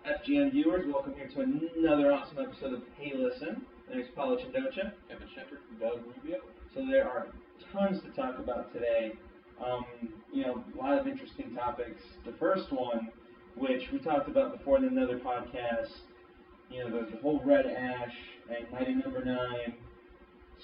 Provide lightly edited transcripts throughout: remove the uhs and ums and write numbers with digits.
FGN viewers, welcome here to another awesome episode of Hey Listen. My name is Paulo Chindocha. Kevin Shepard, Doug Rubio. So there are tons to talk about today. A lot of interesting topics. The first one, which we talked about before in another podcast, the whole Red Ash and Mighty Number 9.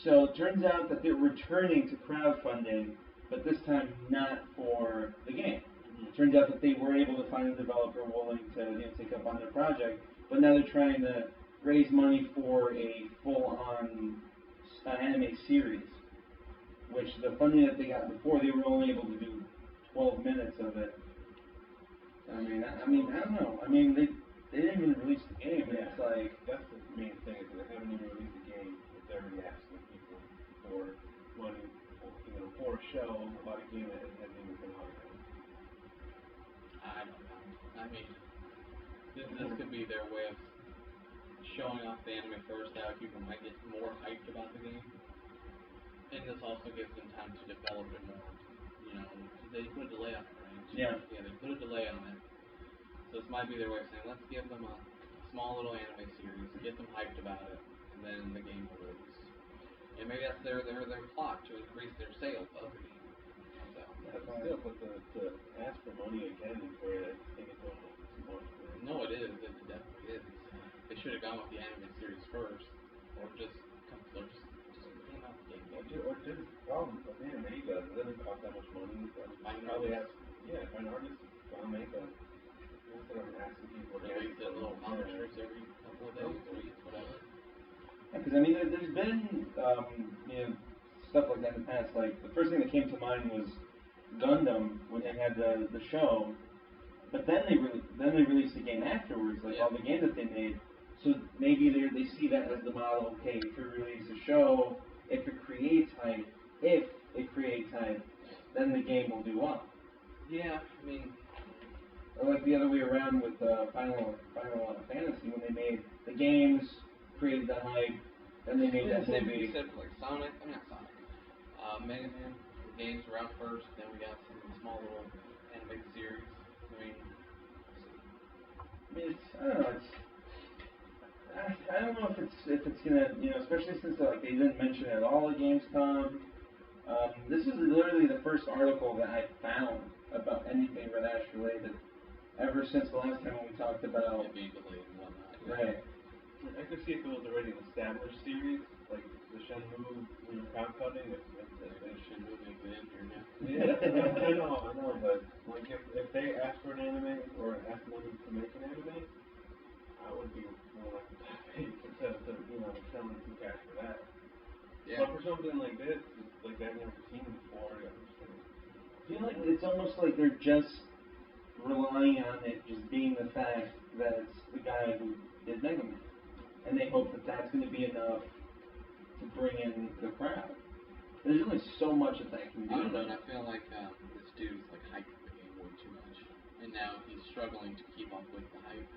So it turns out that they're returning to crowdfunding, but this time not for the game. It turns out that they were able to find a developer willing to take up on their project, but now they're trying to raise money for a full-on anime series, which the funding that they got before, they were only able to do 12 minutes of it. I don't know. They didn't even release the game, and it's like... That's the main thing, is they haven't even released the game, but they're already asking people for money, for a show about a game that hasn't even been out yet. I don't know. This could be their way of showing off the anime first, that people might get more hyped about the game. And this also gives them time to develop it more. They put a delay on it, right? Yeah, they put a delay on it. So this might be their way of saying, let's give them a small little anime series, get them hyped about it, and then the game will release. And maybe that's their plot to increase their sales of the game. Still, but to ask for money again for it, I think it's almost too much. No, it is. It definitely is. They should have gone with the anime series first, or just came out the game. Or just problem with anime does. It doesn't cost that much money. Find an probably artist. Find an artist, make a. Instead of asking people to release a little comic strips every couple of days, weeks, whatever. Yeah, because there's been stuff like that in the past. Like the first thing that came to mind was Gundam when they had the show, but then they released the game afterwards, all the games that they made. So maybe they see that as the model. Okay, if you release a show, if it creates hype, then the game will do well. Yeah, Or like the other way around with Final Fantasy, when they made the games, created the hype, then they made that movie. You said Mega Man. The games were out first, then we got some small little animated series. I don't know if it's gonna, especially since they didn't mention it at all at Gamescom. This is literally the first article that I found about anything Red Ash related ever since the last time when we talked about it being delayed and whatnot. Right. I could see if it was already an established series, like the Shenmue crowdfunding. Shenmue makes it in here now. Yeah, I know, but like if they ask for an anime or ask money to make an anime, I would be more likely to pay to sell them some cash for that. Yeah. But for something like this, like I've never seen before, I feel like it's almost like they're just relying on it just being the fact that it's the guy who did Mega Man. And they hope that that's going to be enough to bring in the crowd. There's only so much that can do. I don't know, and I feel like this dude's hyping the game way too much. And now he's struggling to keep up with the hype.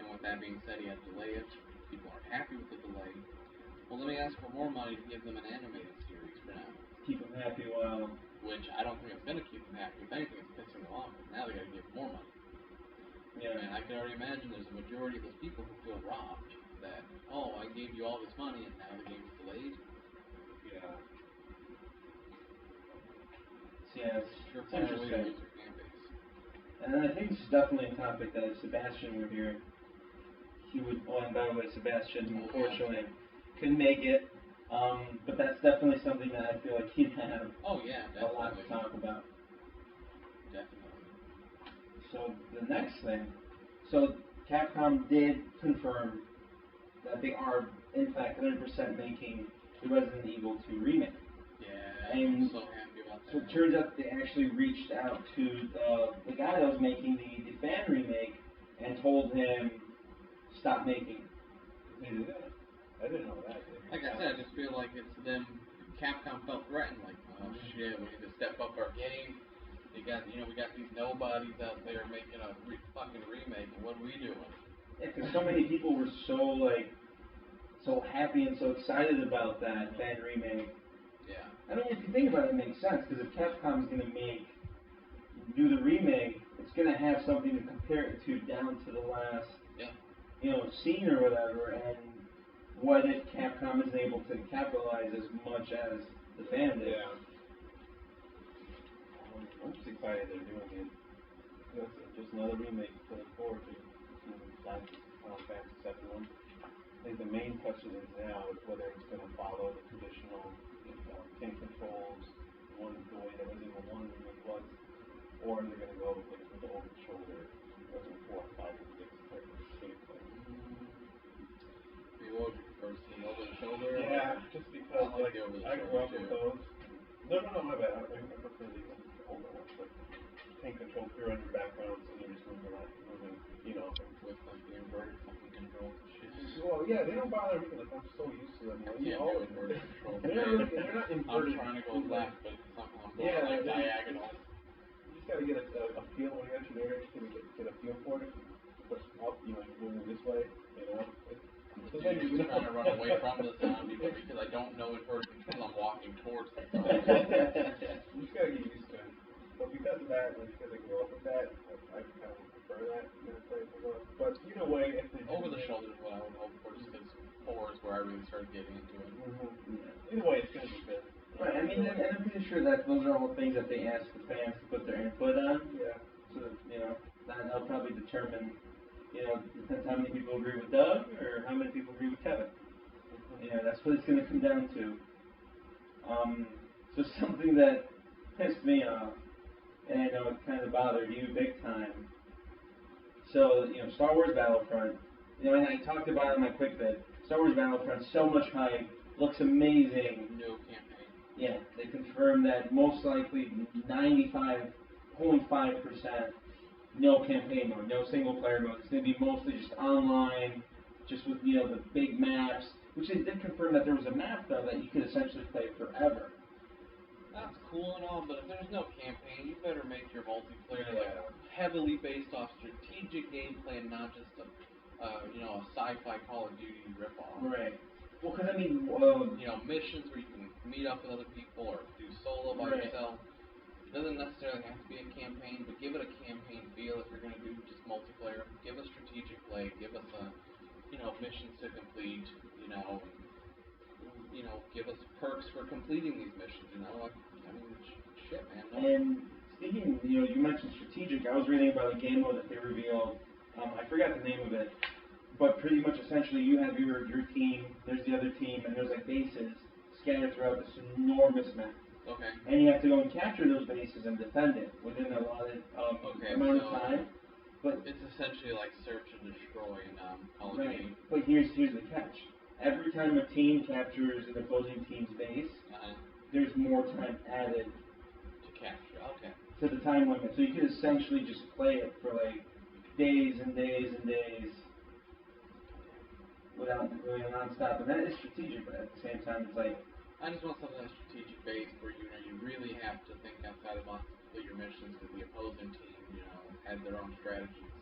And with that being said, he had to delay it. People aren't happy with the delay. Well, let me ask for more money to give them an animated series for now. Keep them happy while... Which I don't think it's going to keep them happy. If anything, it's pissing them off. But now they got to give more money. Yeah. And I can already imagine there's a majority of those people who feel robbed. That, I gave you all this money and now the game's delayed. Yeah. Yeah, it's interesting. Fan base. And then I think this is definitely a topic that if Sebastian were here, he would. Oh, and by the way, Sebastian unfortunately couldn't make it. But that's definitely something that I feel like he'd have a lot to talk about. Definitely. So the next thing, Capcom did confirm that they are in fact 100% making the Resident Evil 2 remake. Yeah, and I'm so happy about that. So it turns out they actually reached out to the guy that was making the fan remake and told him stop making. They did that? I didn't know that. Like I said, I just feel like it's them. Capcom felt threatened, like, oh shit, we need to step up our game. We got these nobodies out there making a fucking remake, and what are we doing? Yeah, because so many people were so happy and so excited about that fan remake. Yeah. I mean, if you think about it, it makes sense, because if Capcom is going to do the remake, it's gonna have something to compare it to down to the last, scene or whatever. And what if Capcom isn't able to capitalize as much as the fan did? Yeah. I'm just excited they're doing it. That's just another remake to look forward to. Final Fantasy VII one. I think the main question is now is whether it's going to follow the traditional tank controls, the way that Resident Evil 1 remake was, or they're going to go with the over the shoulder Resident Evil 4, 5, and 6 type of gameplay. What would you prefer, seeing over the shoulder? Yeah, just because I grew up with those. No, my bad. I prefer the older ones, but tank control pure on your background, so you're just moving, with like the inverted fucking control shit. Well, yeah, they don't bother me. Like, I'm so used to them. Yeah, no inverted control. They're not inverted. I'm trying to go left, but somehow I'm going diagonal. You just gotta get a feel when you're actually there. You get a feel for it. Push up, you're moving this way, So then you're trying to run away from the zombie, but because I don't know inverted control, I'm walking towards the zombie. You just gotta get used to it. But because of that, and because I grew up with that, I kind of prefer that. But either way, if they over the shoulder is what I would hope for, just because 4 is where I really started getting into it. Mm-hmm. Either way, it's gonna be good. Right. I mean, and I'm pretty sure that those are all things that they ask the fans to put their input on. Yeah. So that'll probably determine. Depends how many people agree with Doug or how many people agree with Kevin. That's what it's going to come down to. So something that pissed me off, and I know it kind of bothered you big time. So, Star Wars Battlefront, and I talked about it in my quick bit. Star Wars Battlefront, so much hype, looks amazing. No campaign. Yeah, they confirmed that most likely 95.5%. No campaign mode, no single player mode. It's going to be mostly just online, just with the big maps. Which they did confirm that there was a map though that you could essentially play forever. That's cool and all, but if there's no campaign, you better make your multiplayer heavily based off strategic gameplay and not just a sci-fi Call of Duty ripoff. Right. Well, because missions where you can meet up with other people or do solo by yourself. It doesn't necessarily have to be a campaign, but give it a campaign feel if you're going to do just multiplayer. Give us strategic play. Give us missions to complete. Give us perks for completing these missions. Shit, man. No. And speaking, you mentioned strategic. I was reading about a game mode that they revealed. I forgot the name of it, but pretty much essentially you have your team. There's the other team, and there's like bases scattered throughout this enormous map. Okay. And you have to go and capture those bases and defend it within a allotted amount of time. But it's essentially like search and destroy in Call of Duty. But here's the catch. Every time a team captures an opposing team's base, there's more time added to capture. Okay. To the time limit. So you could essentially just play it for like days and days and days without really non-stop. And that is strategic, but at the same time it's like I just want something that's strategic based where you really have to think outside the box to complete your missions because the opposing team, had their own strategies.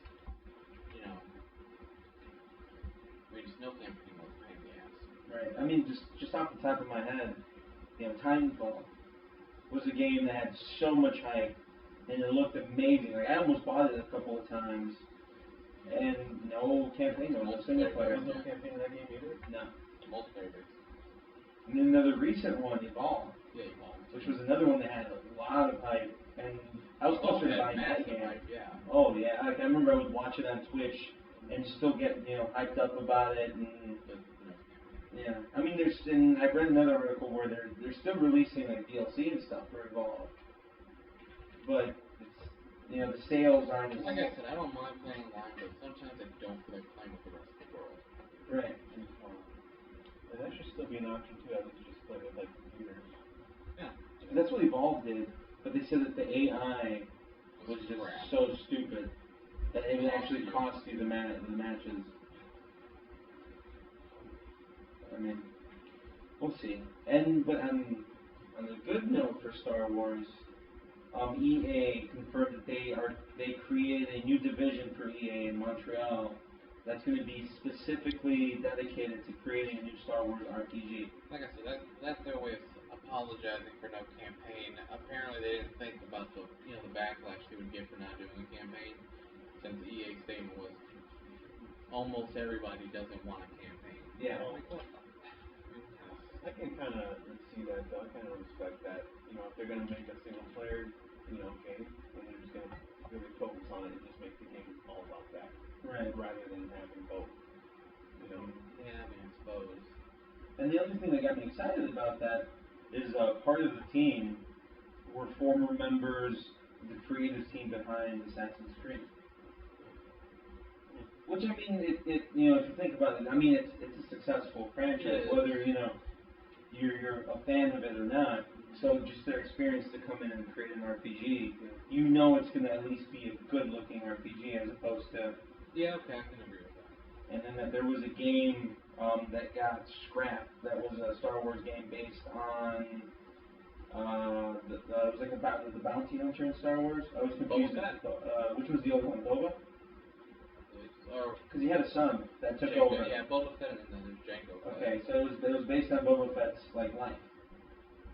Just no campaign mode pain in the ass. Right. I mean, just off the top of my head, Titanfall was a game that had so much hype and it looked amazing. Like I almost bought it a couple of times, and no campaign mode, no single player. There was no campaign in that game either. No. Multiplayer based. And then another recent one, Evolve. Yeah, Evolve. Which was another one that had a lot of hype, and I was closer to buying that game. Hype, yeah. Oh yeah, I remember I would watch it on Twitch and still get hyped up about it. And yeah, I mean I've read another article where they're still releasing like DLC and stuff for Evolve, but it's, the sales aren't. Like I said, I don't mind playing online, but sometimes I don't feel like playing with the rest of the world. Right. And that should still be an option too. I think you just play with like computers. Yeah. That's what Evolve did, but they said that the AI was just so stupid that it would actually cost you the matches. I mean, we'll see. But on a good note for Star Wars, EA confirmed that they created a new division for EA in Montreal that's going to be specifically dedicated to creating a new Star Wars RPG. Like I said, that's their way of apologizing for no campaign. Apparently, they didn't think about the backlash they would get for not doing a campaign. since EA's statement was almost everybody doesn't want a campaign. Yeah. I'm like, what the? I can kind of see that, though. I kind of respect that. If they're going to make a single-player, game, and they're just going to really focus on it and just make the game all about that. Right. Rather than having both. Yeah, I mean, I suppose. And the other thing that got me excited about that is part of the team were former members of the creative team behind Assassin's Creed. Which, I mean, it if you think about it, I mean, it's a successful franchise, whether, you're a fan of it or not. So just their experience to come in and create an RPG, it's going to at least be a good-looking RPG as opposed to... Yeah, okay, I can agree with that. And then that there was a game that got scrapped that was a Star Wars game based on... it was like about the bounty hunter in Star Wars. I was confused. Which was the other one? Boba? Because he had a son that took over. Yeah, Boba Fett and then there's Jango. Okay, so it was based on Boba Fett's life.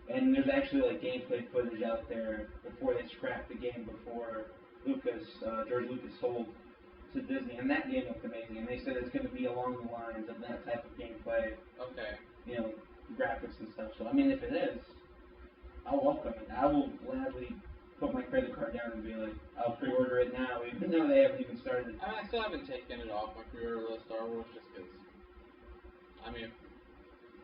And there's actually gameplay footage out there before they scrapped the game before George Lucas sold to Disney, and that game looked amazing. And they said it's going to be along the lines of that type of gameplay. Okay. Graphics and stuff. So I mean, if it is, I'll welcome it. I will gladly put my credit card down and be like, I'll pre-order it now, even though they haven't even started. I still haven't taken it off my pre-order list, Star Wars, just because. I mean,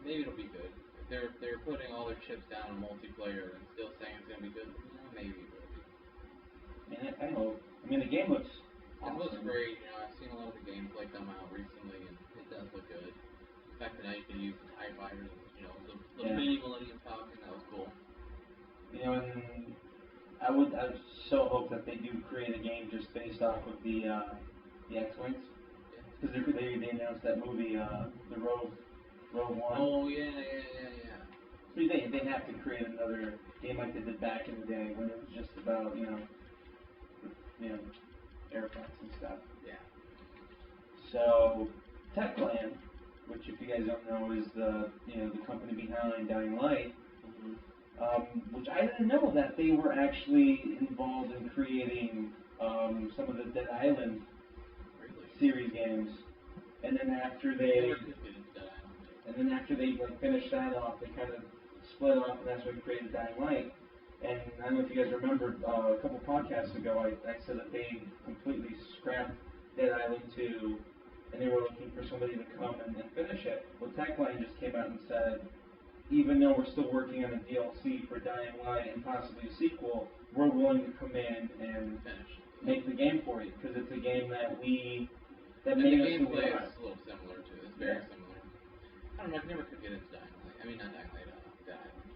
maybe it'll be good. If they're putting all their chips down in multiplayer and still saying it's gonna be good, maybe it will be. I hope. I mean, the game looks awesome. It looks great. I've seen a lot of the gameplay come out recently, and it does look good. The fact that now you can use the TIE fighters, the mini Millennium Falcon, that was cool. And I so hope that they do create a game just based off of the X-Wings. Because they announced that movie, the Rogue One. Oh, yeah. So they have to create another game like they did back in the day when it was just about, aircrafts and stuff. Yeah. So, Techland, which if you guys don't know is the company behind Dying Light, which I didn't know that they were actually involved in creating some of the Dead Island series games. And then after they finished that off, they kind of split off, and that's what created Dying Light. And I don't know if you guys remember, a couple podcasts ago, I said that they completely scrapped Dead Island 2, and they were looking for somebody to come and finish it. Well, Techline just came out and said, even though we're still working on a DLC for Dying Light and possibly a sequel, we're willing to come in and make the game for you, because it's a game that made us the gameplay is a little similar to it. It's very similar. I don't know, I never could get into Dying Light. I mean, not Dying Light, Dead Island.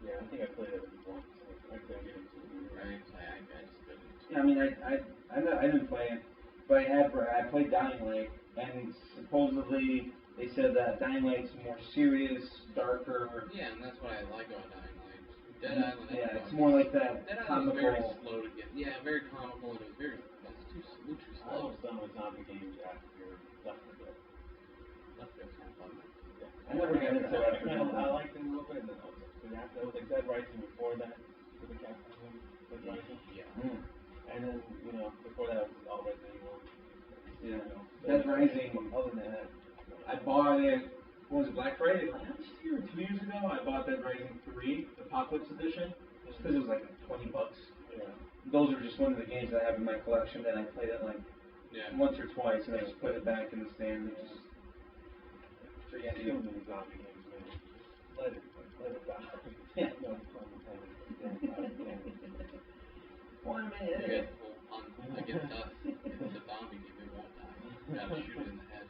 Yeah, I think I played it once. I couldn't get into it. Right? I just couldn't. Yeah, I mean, I didn't play it, but I played Dying Light, and supposedly they said that Dying Light's more serious, darker. Yeah, and that's what I like about Dying Light. Dead Island. Yeah, it's more like that Dead comical. Island was very slow to get. Yeah, very comical, and it was too slow. I was done with zombie games after Left 4 Dead. Left 4 Dead's kind of fun. I never got into Left 4 Dead. I liked it a little bit, and then it was like Dead Rising before that, with the Captain Dead Rising. Yeah. And then, before that, it was all Resident Evil. Yeah. Dead Rising. Other than that, I bought it. What was it, Black Friday last year or 2 years ago? I bought Dead Rising 3, Apocalypse Edition, just because it was like $20. Yeah. Those are just one of the games that I have in my collection that I played it once or twice, and I just put it back in the stand and just forget it. Too many zombie games, man. Let it die. Yeah. No pun intended. Well, I mean, it is. Against us, it's a zombie game, it won't die. You gotta shoot it in the head.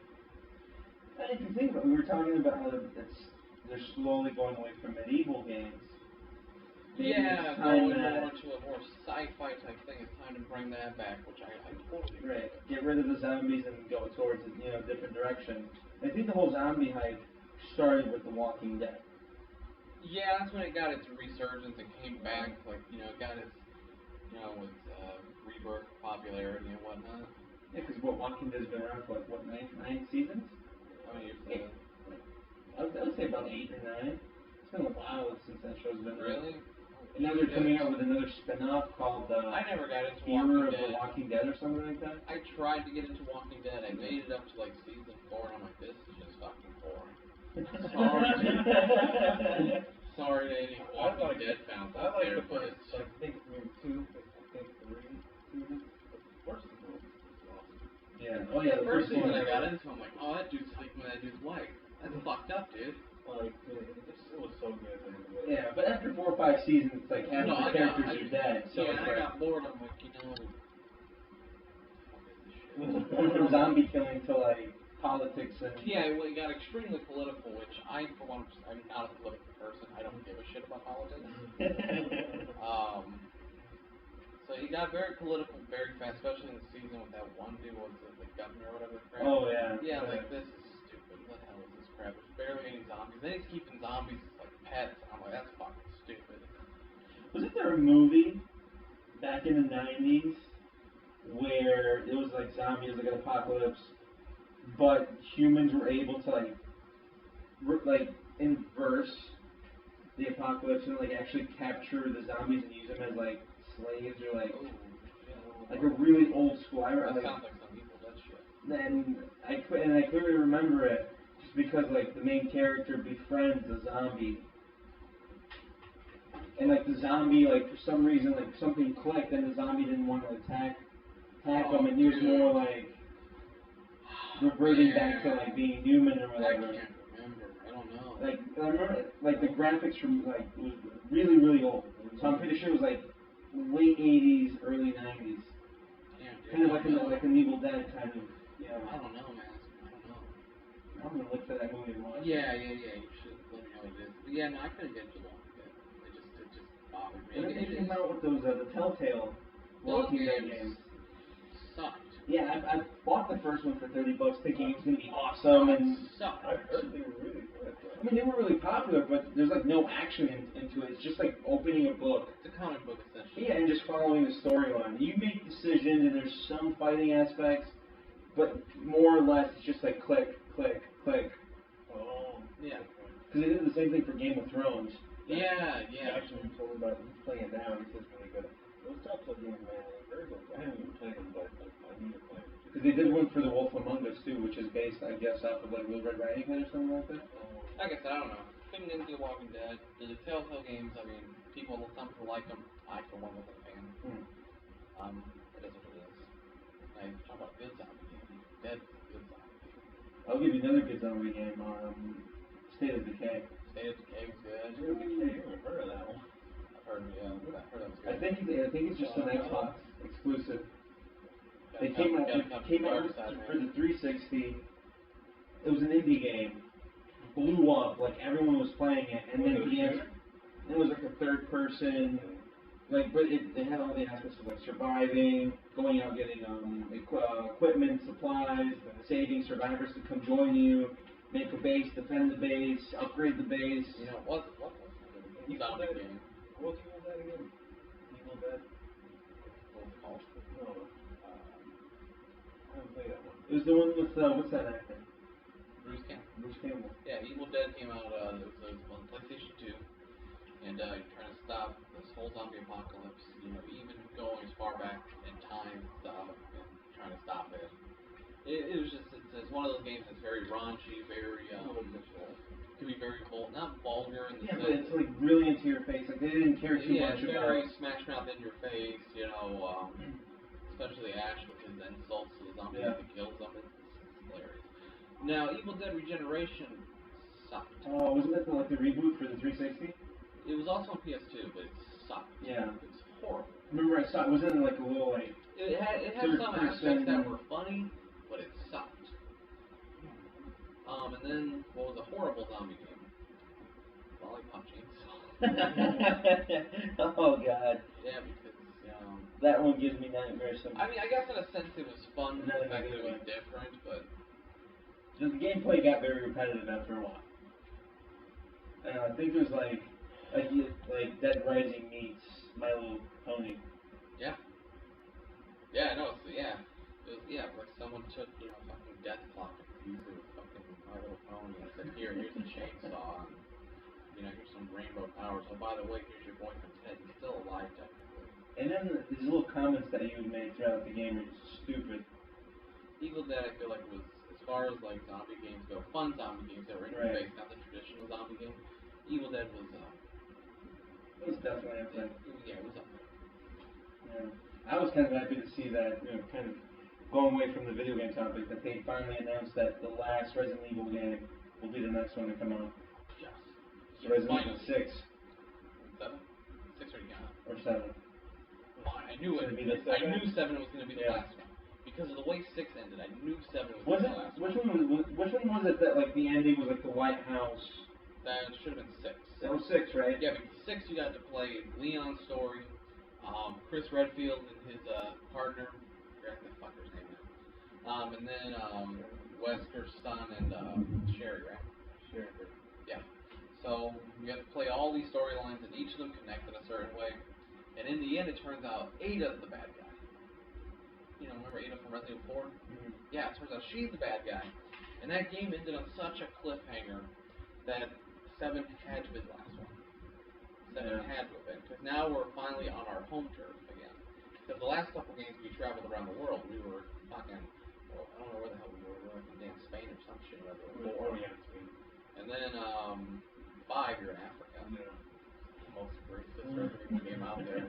If you think about it, we were talking about how they're slowly going away from medieval games. Yeah, going more to a more sci-fi type thing. It's time to bring that back, which I totally agree. Right. Get rid of the zombies and go towards a different direction. I think the whole zombie hype started with The Walking Dead. Yeah, that's when it got its resurgence and came back. It got its, with rebirth, popularity and whatnot. Yeah, because Walking Dead's been around for nine seasons? I mean, I would say about 8 or 9. It's been a while since that show's been really? around. And now they're coming out with another spin-off called I never got into Era Walking of Dead. the Walking Dead or something like that. I tried to get into Walking Dead. I made it up to like season 4, and I'm like, this is just fucking boring. Sorry to any Walking Dead fans out there, but it's I think maybe 2, I think 3 seasons. The first season was awesome. Yeah. Oh yeah. the first season one I got into, I'm like, oh, that dude's sleeping with that dude's wife. That's fucked up, dude. Like, it was so good, man. Yeah, but after 4 or 5 seasons, it's like half the characters are dead. So yeah, it's and I got bored. I'm like, went from zombie killing to like politics and. Yeah, well, it got extremely political, which I, for one, I'm not a political person. I don't give a shit about politics. So he got very political very fast, especially in the season with that one dude, what was it, the governor or whatever. Crap. Oh yeah. Yeah, like this is stupid. What the hell is this crap? There's barely any zombies. Then he's keeping zombies like pets. I'm like, that's fucking stupid. Wasn't there a movie back in the 90s where it was like zombies, like an apocalypse, but humans were able to like inverse the apocalypse and like actually capture the zombies and use them as like slaves or like a really old school. That sounds like some Evil Dead shit. And I clearly remember it just because like the main character befriends the zombie. And like the zombie, like for some reason, like something clicked, and the zombie didn't want to attack him, and he was more like reverting back to like being human or whatever. I can't remember. I don't know. Like I remember, like the graphics from like it was really really old, so I'm pretty sure it was like late 80s, early 90s. Kind of like an Evil Dead kind of. Yeah. I don't know, man. I don't know. I'm gonna look for that movie and watch. Yeah. You should let me know what it is. But yeah, no, I couldn't get to Walking Dead. It just bothered me. And then they came out with those the Telltale Walking Dead games. Sucked. Yeah, I bought the first one for $30, thinking it was gonna be awesome, and sucked. I heard they were really good. I mean they were really popular, but there's like no action into it. It's just like opening a book. It's a comic book essentially. Yeah, and just following the storyline. You make decisions, and there's some fighting aspects, but more or less it's just like click, click, click. Oh. Yeah. Because they did the same thing for Game of Thrones. Yeah. Actually, he told me about it. He's playing it now. He says really good. Those Telltale games, man, they're very good. I haven't even played them, but I need to play them. Because they did one for The Wolf Among Us too, which is based, I guess, off of like Little Red Riding Hood or something like that. Like I said, I don't know. Couldn't get into Walking Dead. The Telltale games, I mean, some people like them. I, for one, was a fan. It is what it is. Now, you talk about good zombie game. Dead's a good zombie game. I'll give you another good zombie game, State of Decay. State of Decay was good. I haven't heard of that one. I've heard that was good. I think it's just an Xbox exclusive. They came out for the 360. It was an indie game. Blew up, like everyone was playing it, and then it was like a third person, like, but it had all the aspects of like surviving, going out getting equipment, supplies, saving survivors to come join you, make a base, defend the base, upgrade the base. You know, what was it? Zombie game. What's Evil Dead again? Evil Dead? What's it called? No. I haven't played that one. It was the one with, what's that actor? Bruce Campbell. Yeah, Evil Dead came out, it was on PlayStation 2, and you're trying to stop this whole zombie apocalypse, you know, even going as far back in time and stuff, and trying to stop it. It was just, it's one of those games that's very raunchy, very, could be very not vulgar in the sense. Yeah, but it's like really into your face, like they didn't care too much it's about very smash mouth in your face, you know, especially Ash with his insults to the zombies that kills them, it's hilarious. Now, Evil Dead Regeneration sucked. Oh, wasn't that like the reboot for the 360? It was also on PS2, but it sucked. Yeah. It was horrible. Remember I saw it, wasn't it like a little like... It had some aspects that were funny, but it sucked. And then, what was a horrible zombie game? Lollipop Chainsaw. Oh, God. Yeah, because, that one gives me nightmares sometimes. I mean, I guess in a sense it was fun, the fact that it was different, but... The gameplay got very repetitive after a while. I think it was like Dead Rising meets My Little Pony. Yeah. Yeah, no, it was like someone took, fucking Death Clock and used it with fucking My Little Pony and said, here's a chainsaw, and, here's some rainbow powers. Oh, by the way, here's your boyfriend Ted. He's still alive, technically. And then these little comments that you would make throughout the game are just stupid. Evil Dead, I feel like, was, as far as like zombie games go, fun zombie games that were interface, not the traditional zombie game. Evil Dead was. It was definitely up there. Yeah, it was up there. Yeah. I was kind of happy to see that, kind of going away from the video game topic, that they finally announced that the last Resident Evil game will be the next one to come out. Yes. So Resident Evil 6. 7? 6 already got it. Or 7. I knew it. I knew 7 was going to be the last one. Because of the way 6 ended, I knew 7 was the last one. Which one was it that, like, the ending was, like, the White House? That should have been 6. That was 6, right? Yeah, because 6 you got to play Leon's story, Chris Redfield and his partner, I forgot the fucker's name now. And then Wesker's son and Sherry, right? Sherry. Yeah. So you have to play all these storylines, and each of them connect in a certain way. And in the end, it turns out Ada's the bad guy. Remember Ada from Resident Evil 4? Mm-hmm. Yeah, it turns out she's the bad guy. And that game ended on such a cliffhanger that 7 had to be the last one. 7 had to have been, because now we're finally on our home turf again. Because the last couple games we traveled around the world, we were fucking, well, I don't know where the hell we were like in damn Spain or some shit. And then 5, you're in Africa. Yeah. The most racist Resident Evil game out there.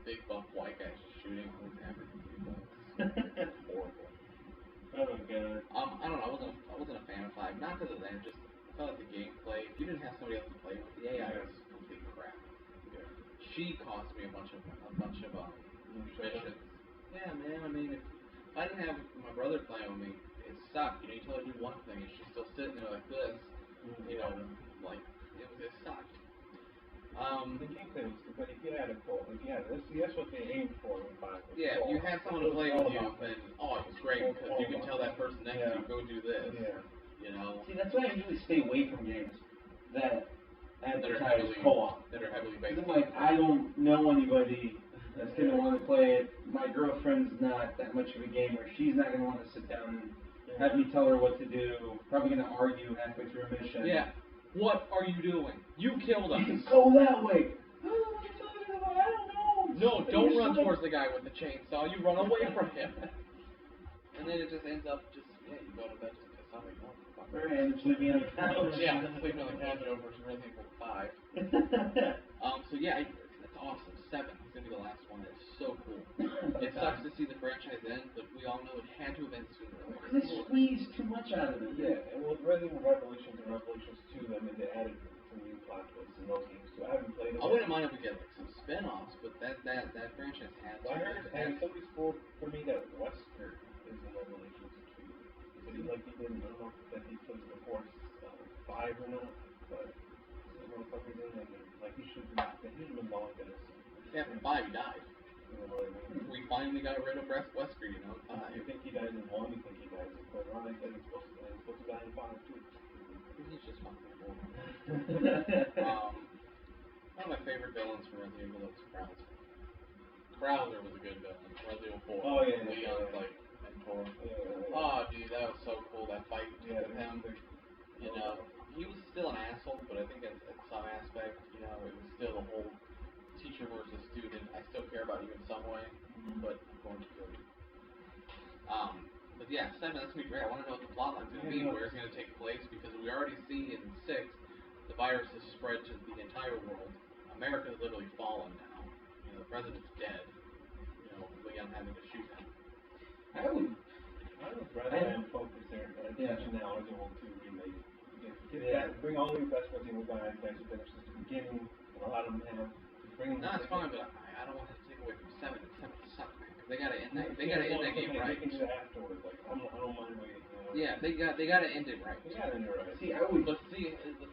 Big buff white guy just shooting all these African people. It's horrible. Oh god. I don't know. I wasn't a fan of 5. Not because of that. Just I felt like the gameplay. If you didn't have somebody else to play with, the AI was complete crap. Yeah. She cost me a bunch of missions. Yeah, man. I mean, if I didn't have my brother playing with me, it sucked. You tell her to do one thing, and she's still sitting there like this. Like it sucked. The gameplay was good, but if you had a goal, that's what they aimed for in 5. Yeah, if you had someone to play with you, then it was great because you can tell that person next to you, go do this. Yeah. See, that's why I usually stay away from games that advertise co-op. That are heavily based. I'm like, I don't know anybody that's gonna want to play it. My girlfriend's not that much of a gamer. She's not gonna want to sit down and have me tell her what to do. Probably gonna argue halfway through a mission. Yeah. What are you doing? You killed us. You go that way. I don't know what you're talking about. I don't know. No, don't run towards the guy with the chainsaw. You run away from him. And then it just ends up you go to bed just piss off like, oh, fuck. And sleeping on the couch. Yeah, sleeping on the couch over Resident Evil 5. So yeah, that's awesome. 7 is gonna be the last one. It's so cool. It sucks to see the franchise end, but we all know it had to have ended sooner or later. They squeezed too much out of it. Yeah, and with Resident Evil Revelations and Revelations 2, they added some new plot twists in those games. So I haven't played it. I wouldn't mind if we get like some spin-offs, but that franchise had to. I heard, and somebody spoke for me that Wesker is in Revelations 2. But he didn't know that he plays the Force 5 or not, but the motherfucker didn't, and he should have been long in this. Yeah, from 5 he died. You know what I mean? We finally got rid of Wesker, you know. You think he dies in 1, you think he dies in 4. Ron, I said he's supposed to die in 5 too. He's just fucking cool. One of my favorite villains from Resident Evil is Krauser. Krauser was a good villain. Resident Evil 4. Oh yeah. Leon's mentor. Yeah. Oh dude, that was so cool, that fight with him. He was still an asshole, but I think at some aspect, it was still the whole teacher versus student. I still care about you in some way, but I'm going to kill you. But yeah, 7, that's gonna be great. I want to know what the plot line's gonna be, where it's gonna take place, because we already see in 6 the virus has spread to the entire world. America's literally fallen now. The president's dead. Leon having to shoot him. I would rather than focus their attention now on Resident Evil 2 remake. Bring all the best Resident Evil guys back to finish the beginning, and a lot of them have. No, it's fine, but I don't want to take away from 7. 7 sucks, man, because they gotta end that. They gotta end that game right. They can do that afterwards. I don't mind waiting. Yeah, they gotta end it right. They gotta end it right. See, I would. But the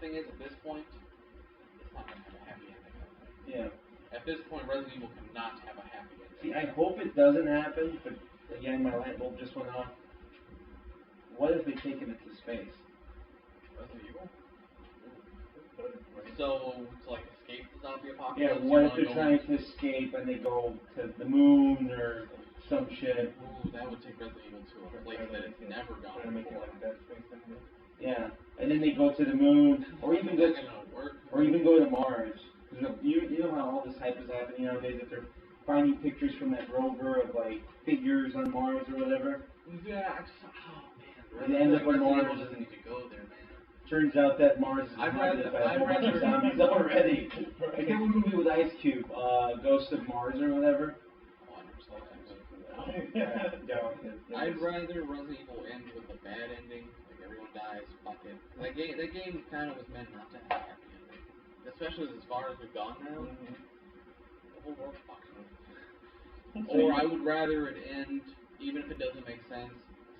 thing is, at this point, it's not gonna have a happy ending. Yeah. At this point, Resident Evil cannot have a happy ending. See, I hope it doesn't happen, but again, my light bulb just went off. What if they take it into space? Resident Evil? So, to escape the zombie apocalypse? Yeah, what if they're trying to escape and they go to the moon or some shit? Ooh, that would take Resident Evil to a place that it's never gone before. Yeah, and then they go to the moon, or even go to Mars. You know how all this hype is happening nowadays, that they're finding pictures from that rover of like figures on Mars or whatever. Yeah, And they end up on Mars. Doesn't need to go there, man. Turns out that Mars is inhabited by a whole bunch of zombies already. Like that one movie with Ice Cube, Ghost of Mars or whatever. I'd rather Resident Evil end with a bad ending, like everyone dies, fuck it. That game kind of was meant not to have a happy ending. Especially as far as we've gone now. The whole world's fucked up. Or I would rather it end, even if it doesn't make sense,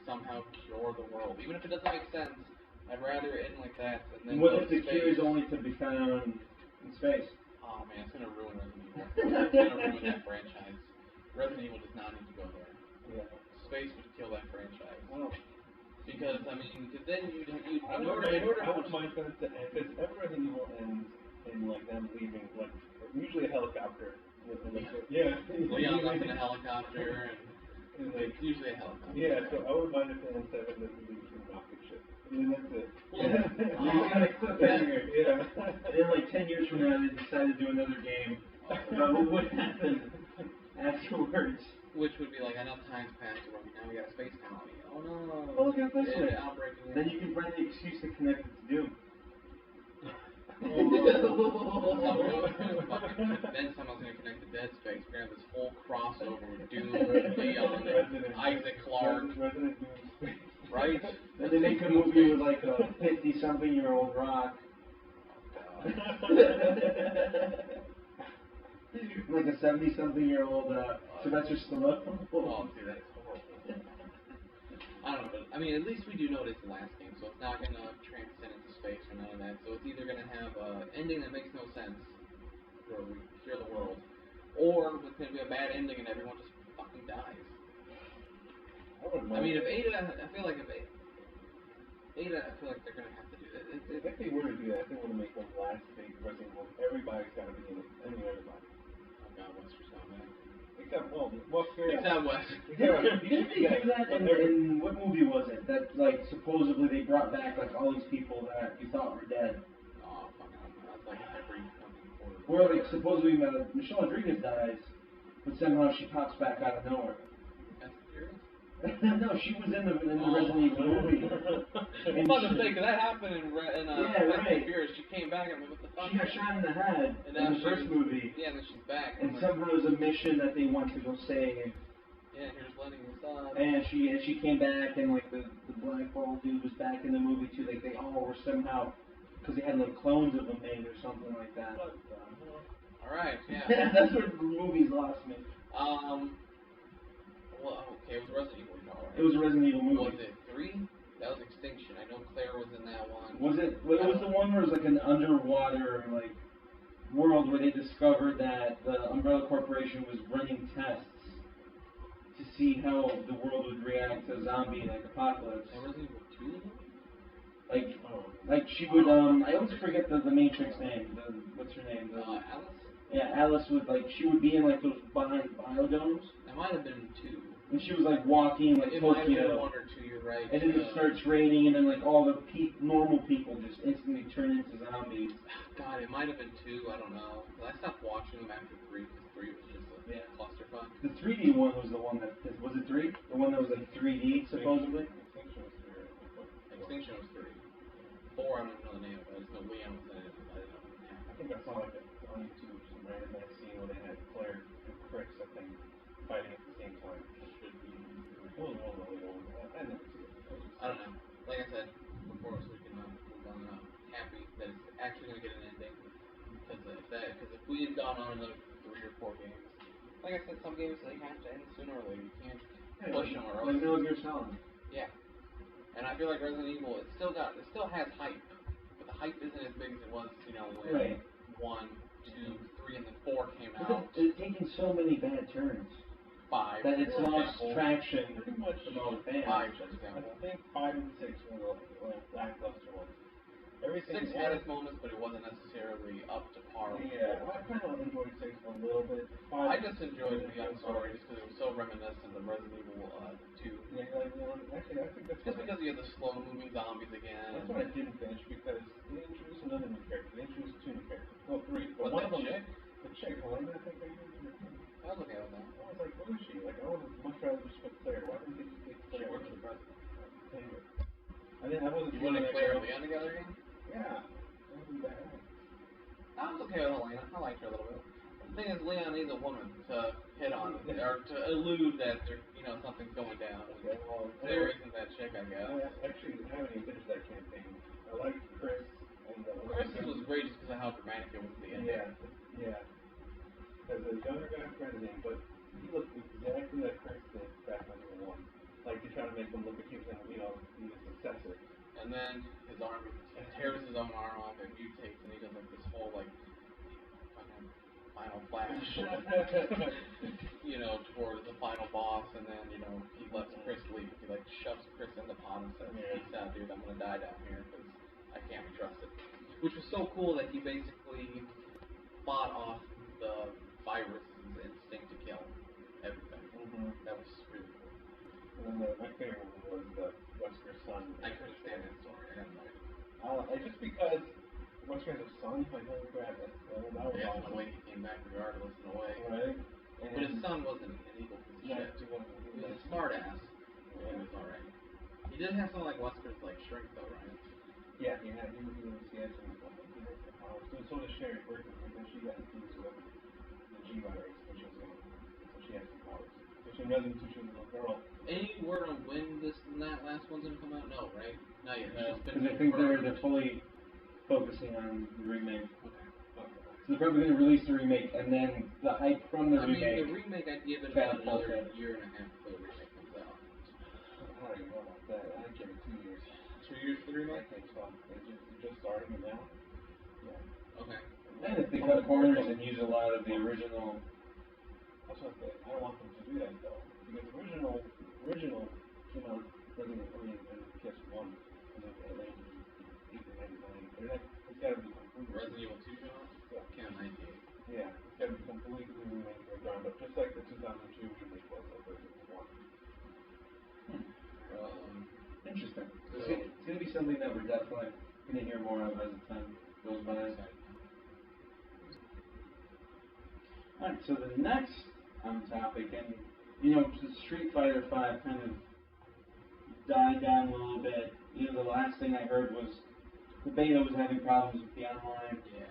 somehow cure the world. Even if it doesn't make sense, I'd rather it end like that than what if the cure is only to be found in space? Oh man, it's gonna ruin Resident Evil. It's gonna ruin that franchise. Resident Evil does not need to go there. Yeah. Space would kill that franchise. Well, because I mean, because then you I wouldn't mind for it to end, because every Resident Evil ends in like them leaving, like usually a helicopter. Leon's up in a helicopter, and like usually a helicopter. Yeah, so I wouldn't mind if it ends 7 that leaves some rocket ship. And then that's it. Yeah. And then like 10 years from now, they decide to do another game about what would happen afterwards. Which would be like enough time's passed where now we got a space colony. Oh no! Oh, look at this way. Outbreak again. Then you can find the excuse to connect it to Doom. Then someone's gonna connect to Dead Space. We're gonna have this whole crossover with Doom, Leon, and Isaac Clarke. Right? Then they make a movie with like a 50-something-year-old Rock. Like a 70-something-year-old Sylvester Stallone. Oh, dude, that's horrible. I don't know, but I mean, at least we do know it's the last game, so it's not gonna transcend into space or none of that. So it's either gonna have an ending that makes no sense, where we cure the world, or it's gonna be a bad ending and everyone just fucking dies. I mean, if Ada, I feel like they're gonna have to do that. If they were to do that, if they want to make one last big Resident Evil, everybody's got to be in it. I mean, everybody. Oh God, Wester's not bad. Except West. Except West. Didn't they do that in what movie was it? That like supposedly they brought back like all these people that you thought were dead. Oh fuck, that's like every fucking quarter. Where like supposedly Michelle Rodriguez dies, but somehow she pops back out of nowhere. That's serious? No, she was in the Resident Evil movie. And I was gonna say, 'cause that happened in right. Furious. She came back and what the fuck? She got shot in the head in the first movie. Yeah, and then she's back. And somehow it was a mission that they want to go save. Yeah, here's letting this on. And she came back, and like the black ball dude was back in the movie too. Like they all were somehow, because they had like clones of them made or something like that. All right, yeah. That's where the movies lost me. Well, okay, it was Resident Evil, right? It was a Resident Evil movie. Was it 3? That was Extinction. I know Claire was in that one. Was it? Well, it was the one where it was like an underwater like world where they discovered that the Umbrella Corporation was running tests to see how the world would react to a zombie like apocalypse. And Resident Evil 2? Like she would I always forget the Matrix name. What's her name? Alice? Yeah, Alice would like she would be in like those biodomes. That might have been 2. And she was like walking like it Tokyo. Might have been 1 or 2, you're right. And then it starts raining, and then like all the normal people just instantly turn into zombies. God, it might have been 2. I don't know. I stopped watching them after 3 because 3 was just a clusterfuck. The 3D one was the one that was it 3? The one that was like 3D supposedly. Extinction was 3. 4, I don't even know the name of it. I just know Leon was in it. I think I saw like on YouTube some random scene where they had Claire and Chris, I think, fighting at the same time. I don't know. I don't know. Like I said before, so we can move on. Happy that it's actually going to get an ending. Because if we had gone on another 3 or 4 games, like I said, some games they have to end sooner or later. You can't push them or else. Like Metal Gear Solid. Yeah. And I feel like Resident Evil, it still has hype, but the hype isn't as big as it was, when 1, 2, 3, and then 4 came out. It's taken so many bad turns. 5. That it's lost traction pretty much among fans. 5, for example. I think 5 and 6 were the lackluster ones. everything. 6 had its moments, but it wasn't necessarily up to par. Yeah, I kind of enjoyed 6 a little bit. I just enjoyed the young story just because it was so reminiscent of Resident Evil 2. Yeah, actually, I think that's just because you had the slow-moving zombies again. That's why I didn't finish, because they introduced another new character. They introduced 2 new characters. No, 3. But one of them, the chick, Helena, I think they introduced her. I was okay with that. I was like, who is she? Like, I would have much rather just put Claire. Why didn't they just take Claire? She worked for the president. Anyway. I wasn't You wanted Claire and Leon together again? Yeah. That wasn't bad. I was okay with Helena. I liked her a little bit. The thing is, Leon needs a woman to hit on, or to allude that there, something's going down. Okay, well, Claire isn't that chick, I guess. Actually, I haven't even finished that campaign. I liked Chris. And Chris was great just because of how dramatic it was at the end. Yeah. There's a younger guy president, but he looked exactly like Chris did back when he was 1. Like, they try to make him look like he was going to be a successor. And then his arm, he tears his own arm off and mutates, and he does like this whole like fucking final flash, towards the final boss, and then he lets Chris leave. He like shoves Chris in the pod and says, "Peace out, dude. I'm gonna die down here because I can't be trusted." Which was so cool that he basically fought off the virus's instinct to kill everything. Mm-hmm. That was really cool. And then my favorite one was the Wesker's son. I couldn't stand that story. I didn't like it. Just because Wesker's son, like, holy crap, that was awesome. The way he came back regardless in a way. Right? And But his son wasn't an evil piece of shit. He was a smart ass. Yeah. He was alright. He did have some like Wesker's like strength though, right? Yeah, he had some powers. So does Sherry Burton, and then she got infused with the G virus, so she has some powers. So she wasn't too sure the little girl. Any word on when that last one's gonna come out? No, right? Not yet. Because I think they're fully focusing on the remake. Okay. So they're probably going to release the remake, and then the hype from the remake. The remake I'd give it about another year and a half before the remake comes out. I don't even know about that. I'd give it 2 years. 2 years for the remake? I think so. They're just starting it now. Yeah. Okay. And if they cut corners and use a lot of the original. That's what I don't want them to do that though, because original came out Resident Evil and PS1 and then late in 1999. It's got to be completely. Resident Evil 2 came out? Yeah. Came out in 98. Yeah, it's got to be completely remade from the ground up, just like the 2002 remake was of Resident Evil 1. Interesting. It's going to be something that we're definitely going to hear more of as time goes by. Alright, so the next topic, and Street Fighter V kind of died down a little bit. The last thing I heard was the beta was having problems with the online. Yeah.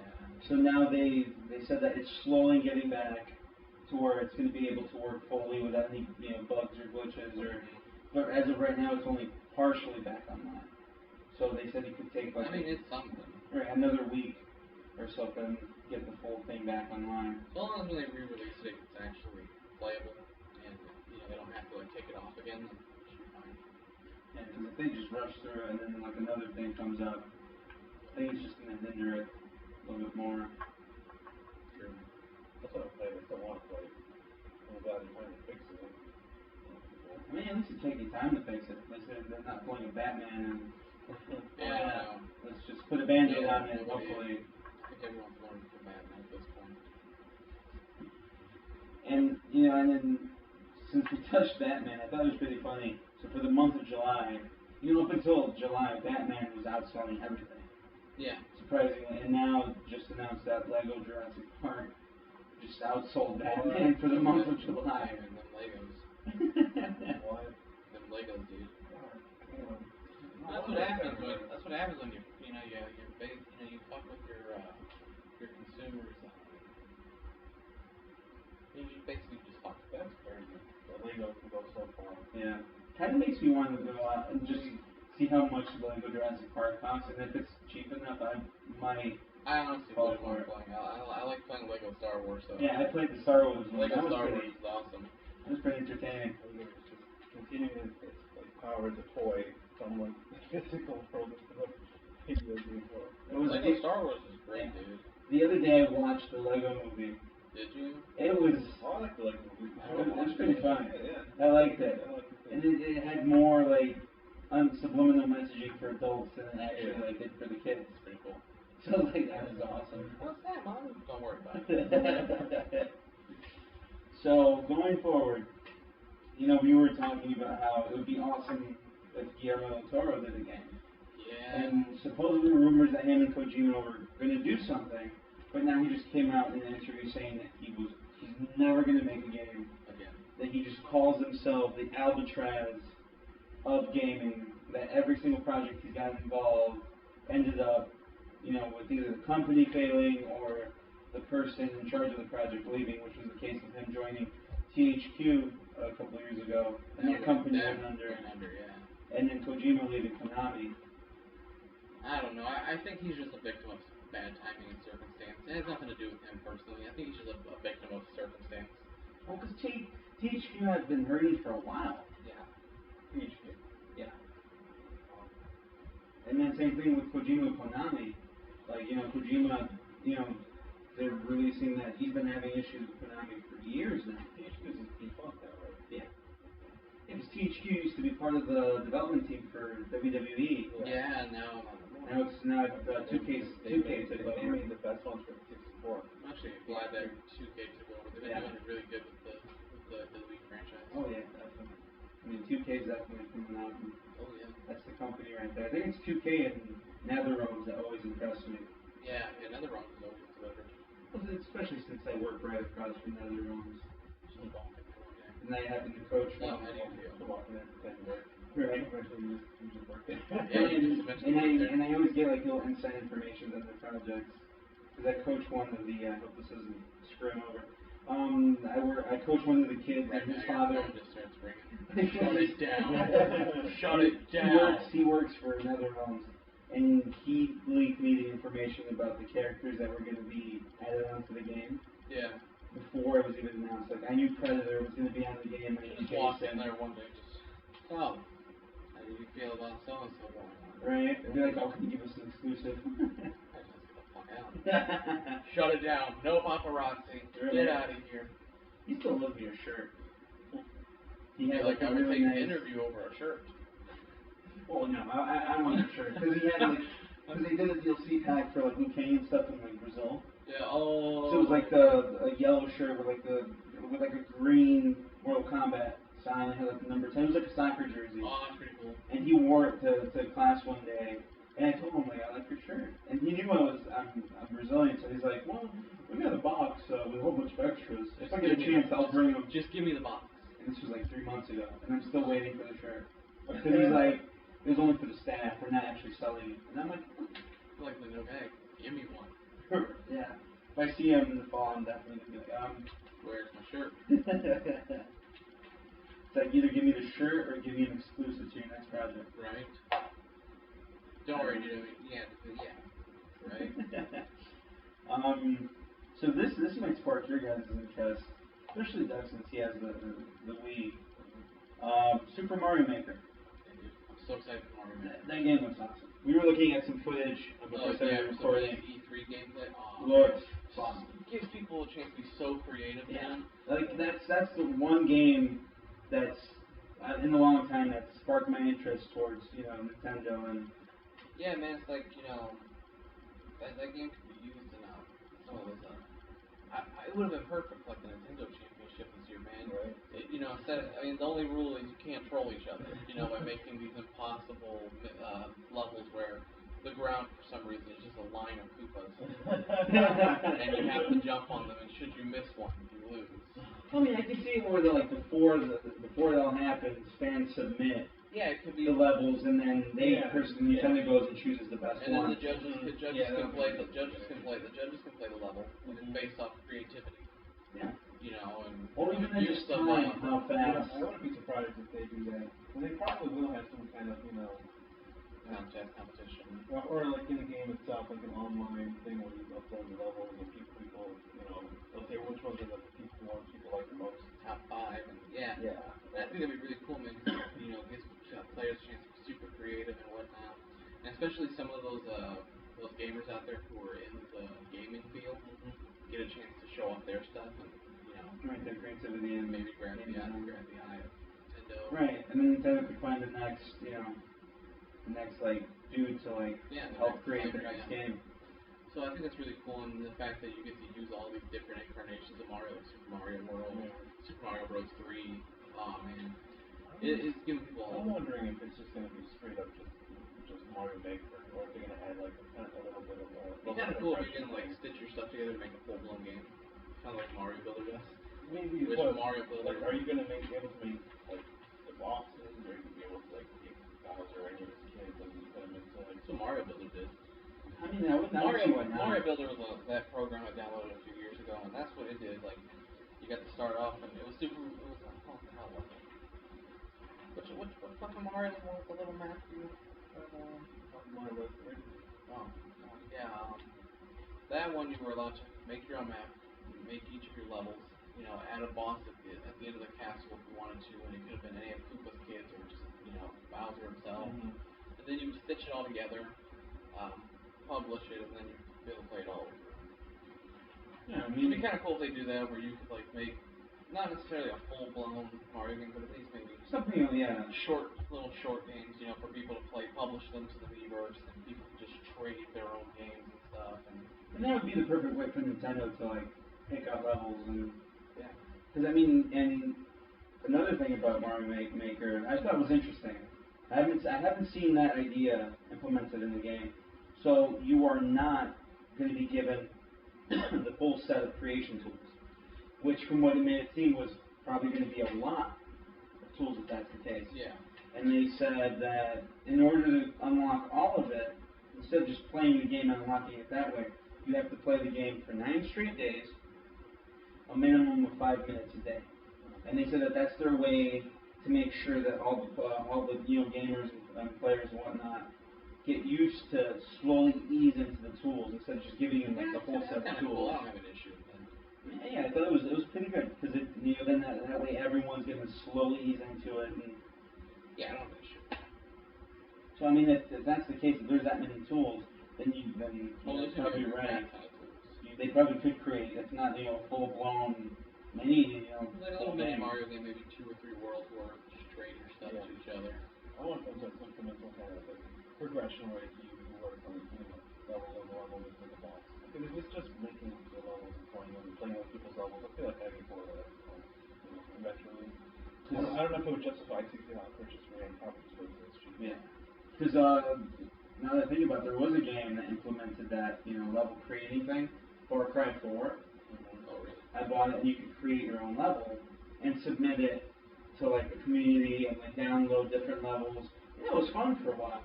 So now they said that it's slowly getting back to where it's going to be able to work fully without any bugs or glitches but as of right now it's only partially back online. So they said it could take it's something. Another week or something to get the full thing back online. So long as when they re-release it, it's actually playable, and they don't have to take it off again, then it should be fine. Yeah, because if they just rush through it and then another thing comes up, I think it's just going to hinder it a little bit more. True. That's what I play. I still want to play. I'm glad they're trying to fix it. I mean, at least it's taking time to fix it. They're not pulling a Batman and let's just put a Band-Aid on it and hopefully. I think everyone's learned from Batman at this point. And and then since we touched Batman, I thought it was pretty funny. So for the month of July, up until July, Batman was outselling everything. Yeah. Surprisingly, and now just announced that Lego Jurassic Park just outsold Batman for the month of July. And them Legos. Why? Them Legos, dude. That's what happens when you you fuck with your consumers. You basically just fuck with them. That's crazy. The Lego can go so far. Yeah. Kind of makes me want to go out and just see how much Lego Jurassic Park costs, and if it's cheap enough, I might. I honestly wouldn't mind playing. I like playing Lego Star Wars. So. Yeah, I played the Star Wars one. Lego Star Wars is awesome. That was pretty entertaining. It's just continuing its power as a toy from physical world to the video game world. Lego Star Wars is great, dude. The other day I watched the Lego movie. Did you? It was. I like the Lego movie. It was pretty fun. Yeah. I liked it. And it had more subliminal messaging for adults and then actually like did for the kids. It's pretty cool. So like that was awesome. What's that, Mom? Don't worry about it. So going forward, we were talking about how it would be awesome if Guillermo del Toro did a game. Yeah. And supposedly rumors that him and Kojima were going to do something, but now he just came out in an interview saying that he's never going to make a game Again. That he just calls himself the Albatross of gaming. That every single project he's got involved ended up, with either the company failing or the person in charge of the project leaving, which was the case of him joining THQ a couple of years ago, and that company went under. Yeah. And then Kojima leaving Konami. I don't know. I think he's just a victim of bad timing and circumstance. It has nothing to do with him personally. I think he's just a victim of circumstance. Well, because THQ has been hurting for a while. Yeah. THQ. Yeah. And then same thing with Kojima Konami. Like, Kojima, they're releasing that he's been having issues with Konami for years now. THQ is defunct now, right? Yeah. Because THQ used to be part of the development team for WWE. Yeah, now Now it's 2K took They over. made the best ones for 64. I'm actually glad that 2K took over. They've been doing really good with the League franchise. Oh yeah, definitely. I mean, 2K is definitely coming out. And Oh yeah. that's the company right there. I think it's 2K and NetherRealm that always impressed me. Yeah, another wrong is always delivered. Especially since I work right across from NetherRealm. So don't pick the wrong game. And I happen to coach No, one. how do you feel? The Walking Dead pretend work. Right. Eventually you just work there. Yeah, you just eventually and I always get like little inside information on their projects. Because I coach one of the, I hope this doesn't screw him over. I coach one of the kids Right and now his your father. phone just starts ringing. Shut it down. Shut it down. He works for NetherRealm. And he leaked me the information about the characters that were going to be added onto the game. Yeah. Before it was even announced. Like, I knew Predator was going to be on the game. And Just walked in there one day, just, how do you feel about so-and-so going on? Right? They'd be like, oh, can you give us an exclusive? I just get the fuck out. Shut it down. No paparazzi. Really? Get out of here. You still love your shirt. He Yeah, had like I a would really take nice... an interview over a shirt. Well, no, I want a shirt. Because he had like... Because they did a DLC pack for like Liu Kang and stuff in like Brazil. Yeah, oh. So it was like a yellow shirt with like a green Mortal Kombat sign. It had like the number 10. It was like a soccer jersey. Oh, that's pretty cool. And he wore it to class one day. And I told him, like, I like your shirt. And he knew I'm Brazilian, so he's like, well, we got a box with a whole bunch of extras. If I get a chance, I'll bring them. Just give me the box. And this was like 3 months ago, and I'm still waiting for the shirt. Because he's like, it was only for the staff. We're not actually selling it. And I'm like, Like, okay, give me one. yeah. If I see him in the fall, I'm definitely gonna be like, Where's my shirt? It's like either give me the shirt or give me an exclusive to your next project. Right. Don't worry, yeah. Right. So this might spark your guys' interest, especially Doug since he has the Wii. Super Mario Maker. I'm so excited for Mario Maker. That game was awesome. We were looking at some footage of the first Yeah, ever recording. E3 gameplay. Oh, Looks fun. Gives people a chance to be so creative, man. Like that's the one game that's in a long time that sparked my interest towards Nintendo and. Yeah, man, it's like, that game could be used in some of those, it would have been perfect for like the Nintendo Championship this year, man. Right. The only rule is you can't troll each other, by making these impossible levels where the ground for some reason is just a line of Koopas. And you have to jump on them, and should you miss one, you lose. I mean, I can see it where before it all happens, fans submit. Yeah, it could be the levels, and then Nintendo goes and chooses the best and one. then the judges can play the level, and it's based off creativity. Yeah. And or even then just time, how fast. I wouldn't be surprised if they do that. And they probably will have some kind of, competition. Or like in the game itself, like an online thing where you upload the levels and people, they'll say which ones are the ones people like the most. Top 5, and yeah. I think that'd be really cool, man. Gives players a chance to be super creative and whatnot, and especially some of those gamers out there who are in the gaming field get a chance to show off their stuff and Right, their creativity and maybe grab the eye of Nintendo. Right, and then Nintendo could find the next next like dude to like help create the next game. So I think that's really cool, and the fact that you get to use all these different incarnations of Mario, like Super Mario World, Super Mario Bros. 3. Man, it's giving people. I'm wondering if it's just going to be straight up just Mario Maker, or if they're going to add like a little bit of. It's kind of cool if you can like stitch your stuff together to make a full blown game, kind of like Mario Builder does. Maybe Mario Builder. Like, are you going to be able to make like the bosses, or are you going to be able to like take Bowser or any of his kids and put them into like? So Mario Builder did. I mean, Mario Builder was that program I downloaded a few years ago, and that's what it did. Like, you got to start off, and it was super. It was what the hell was it? Which fucking Mario the one with the little map? Mario Bros. 3. Yeah. That one you were allowed to make your own map, make each of your levels. You know, add a boss at the end of the castle if you wanted to, and it could have been any of Koopa's kids or just Bowser himself. Mm-hmm. And then you would stitch it all together. Publish it, and then you'd be able to play it all over. Yeah, I It'd mean, be kind of cool if they do that, where you could like make not necessarily a full-blown Mario game, but at least maybe something, little short games, for people to play, publish them to the Miiverse, and people can just trade their own games and stuff. And that would be the perfect way for Nintendo to like pick out levels and. Yeah. Because I mean, and another thing about Mario Maker, I thought was interesting. I haven't seen that idea implemented in the game. So you are not going to be given the full set of creation tools, which from what it made it seem was probably going to be a lot of tools if that's the case. Yeah. And they said that in order to unlock all of it, instead of just playing the game and unlocking it that way, you have to play the game for 9 straight days, a minimum of 5 minutes a day. And they said that that's their way to make sure that all the gamers and players and whatnot get used to slowly ease into the tools instead of just giving them like the whole set of tools. Cool. I don't have an issue with that. Yeah, I thought it was pretty good because then that way everyone's going to slowly ease into it. And yeah, I don't have an issue. So I mean, if that's the case, if there's that many tools, then you're probably right. They probably could create, if not full blown mini. Like a little mini Mario game, maybe 2 or 3 worlds worth, just trade your stuff to each other. I want them to implement some kind of like progression where you work on level with the boss. Because if it's just making the levels and playing with people's levels, I feel like that'd be bored of it. Eventually. I don't know if it would justify $60 purchase for any copies for this cheap. Yeah. Because now that I think about it, there was a game that implemented that level creating thing, Far Cry 4. Oh, really? I bought it, and you could create your own level and submit it to like a community and like download different levels. It was fun for a while.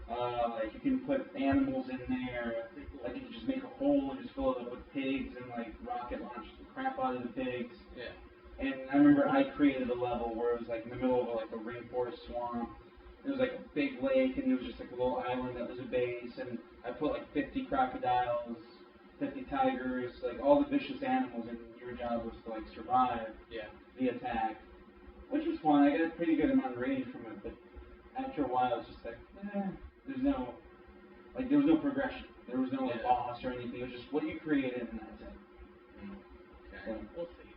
Like you can put animals in there. Like you can just make a hole and just fill it up with pigs and like rocket launch the crap out of the pigs. Yeah. And I remember I created a level where it was like in the middle of like a rainforest swamp. It was like a big lake and there was just like a little island that was a base, and I put like 50 crocodiles, 50 tigers, like all the vicious animals, and your job was to like survive the attack, which was fun. I got a pretty good amount of rating from it, but after a while it's just like, there was no progression. There was no boss or anything. It was just what you created and that's it. Okay. So, we'll see.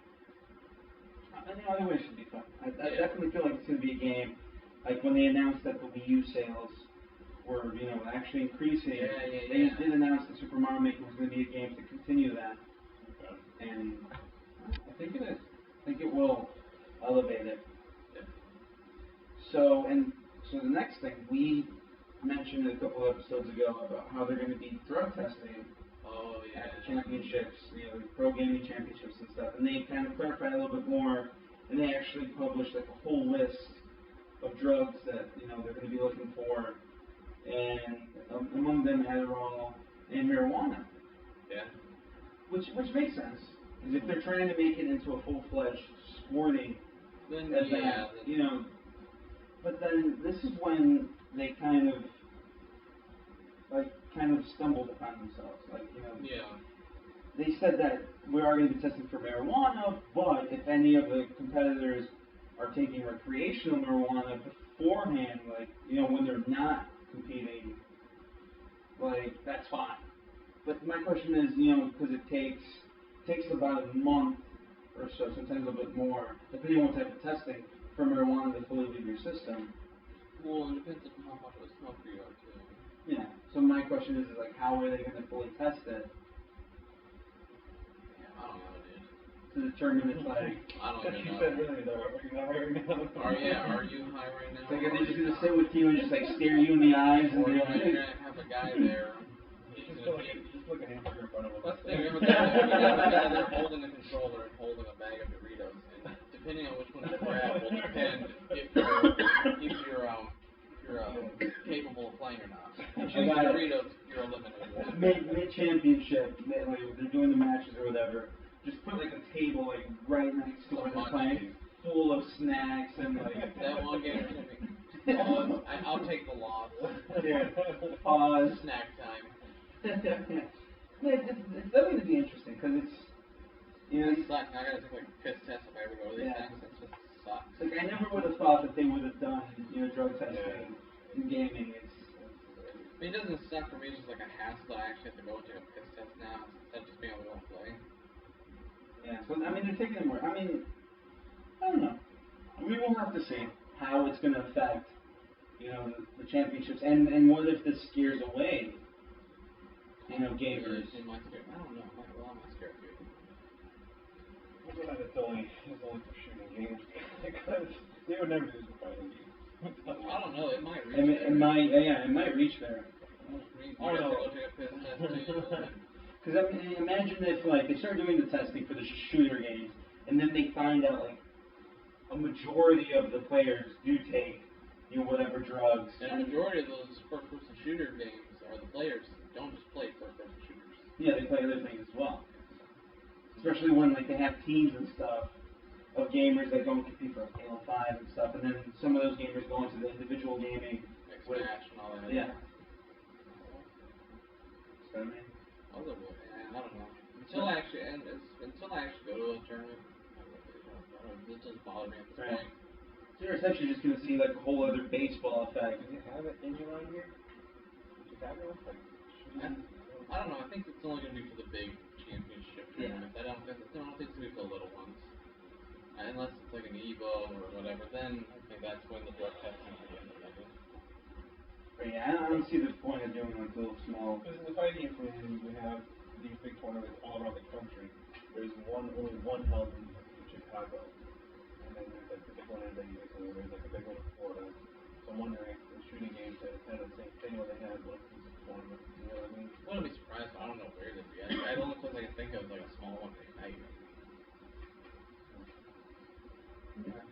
I think either way should be fun. I definitely feel like it's going to be a game. Like when they announced that the Wii U sales were, actually increasing. They did announce that Super Mario Maker was going to be a game to continue that. Okay. And I think it is. I think it will elevate it. Yeah. So the next thing, we mentioned a couple of episodes ago about how they're going to be drug testing at the championships, the pro gaming championships and stuff. And they kind of clarified a little bit more, and they actually published like a whole list of drugs that they're going to be looking for, and among them Adderall and marijuana. Yeah. Which makes sense, because if they're trying to make it into a full-fledged sporting event, But then this is when they kind of stumbled upon themselves. They said that we are going to be testing for marijuana, but if any of the competitors are taking recreational marijuana beforehand, when they're not competing, that's fine. But my question is, because it takes about a month or so, sometimes a little bit more, depending on what type of testing, for marijuana to fully leave your system. Well, it depends on how much of a smoker you are, too. Yeah. So my question is like, how are they going to fully test it Yeah, I don't know, dude. to determine it's like? I don't even You know. said really though, are you high right now? Are you high right now? It's like, are they just going to sit with you and just like stare you in the eyes and Or be you're like, gonna have a guy there. Just look at him in front of him. That's the thing. You have a guy there holding a controller and holding a bag of Doritos, and depending on which one you grab will depend if you're capable of playing or not. If you choose Doritos, you're eliminated. Mid-championship, like they're doing the matches or whatever, just put like a table like right next to where they're playing, full of snacks and like. That one game is gonna be pause. I'll take the loss. Yeah. Pause. Snack time. It's definitely gonna be interesting because it's, you know, It sucks. I gotta take like a piss test if I ever go to these things. It just sucks. like I never would have thought that they would have done, you know, drug testing in gaming. I mean, it doesn't suck for me. It's just like a hassle that I actually have to go and take a piss test now instead of just being able to go and play. Yeah. So I mean, they're taking it more. I mean, I don't know. We will have to see how it's gonna affect, you know, the championships and what if this scares away, you know, gamers. It might scare. I don't know. Well, I might scare you. I'm glad it's only for shooting games because they would never do this for fighting games. I don't know. It might reach It might reach there. You have to go take a piss test too. Because I mean, imagine if like they start doing the testing for the shooter games, and then they find out like a majority of the players do take, you know, whatever drugs. And a majority of those first-person shooter games are the players don't just play first-person shooters. Yeah, they play other things as well. Especially when like they have teams and stuff of gamers that go and compete for like, Halo 5 and stuff, and then some of those gamers go into the individual gaming. Match and all that. Yeah. So, I mean, I don't know. Until I actually go to a tournament, it doesn't bother me at this point. So you're essentially just gonna see like a whole other baseball effect. Does it have it in your line here? Does it have it? Like, I don't know. I think it's only gonna be for the big championship tournaments. I don't think it's gonna be for the little ones. Unless it's like an Evo or whatever, then I think that's when the drug testing will get implemented. But yeah, I don't see the point of doing like little small. because in the fighting community, we have these big tournaments all around the country. There's only one held in Chicago, and then there's like the big one in Vegas, and then there's like a big one in Florida. So I'm wondering if the shooting games have kind of the same thing where they have like these tournaments. You know what I mean? I wouldn't be surprised, but I don't know where they'd be. The only place I can think of is like a small one in Ignite. Yeah.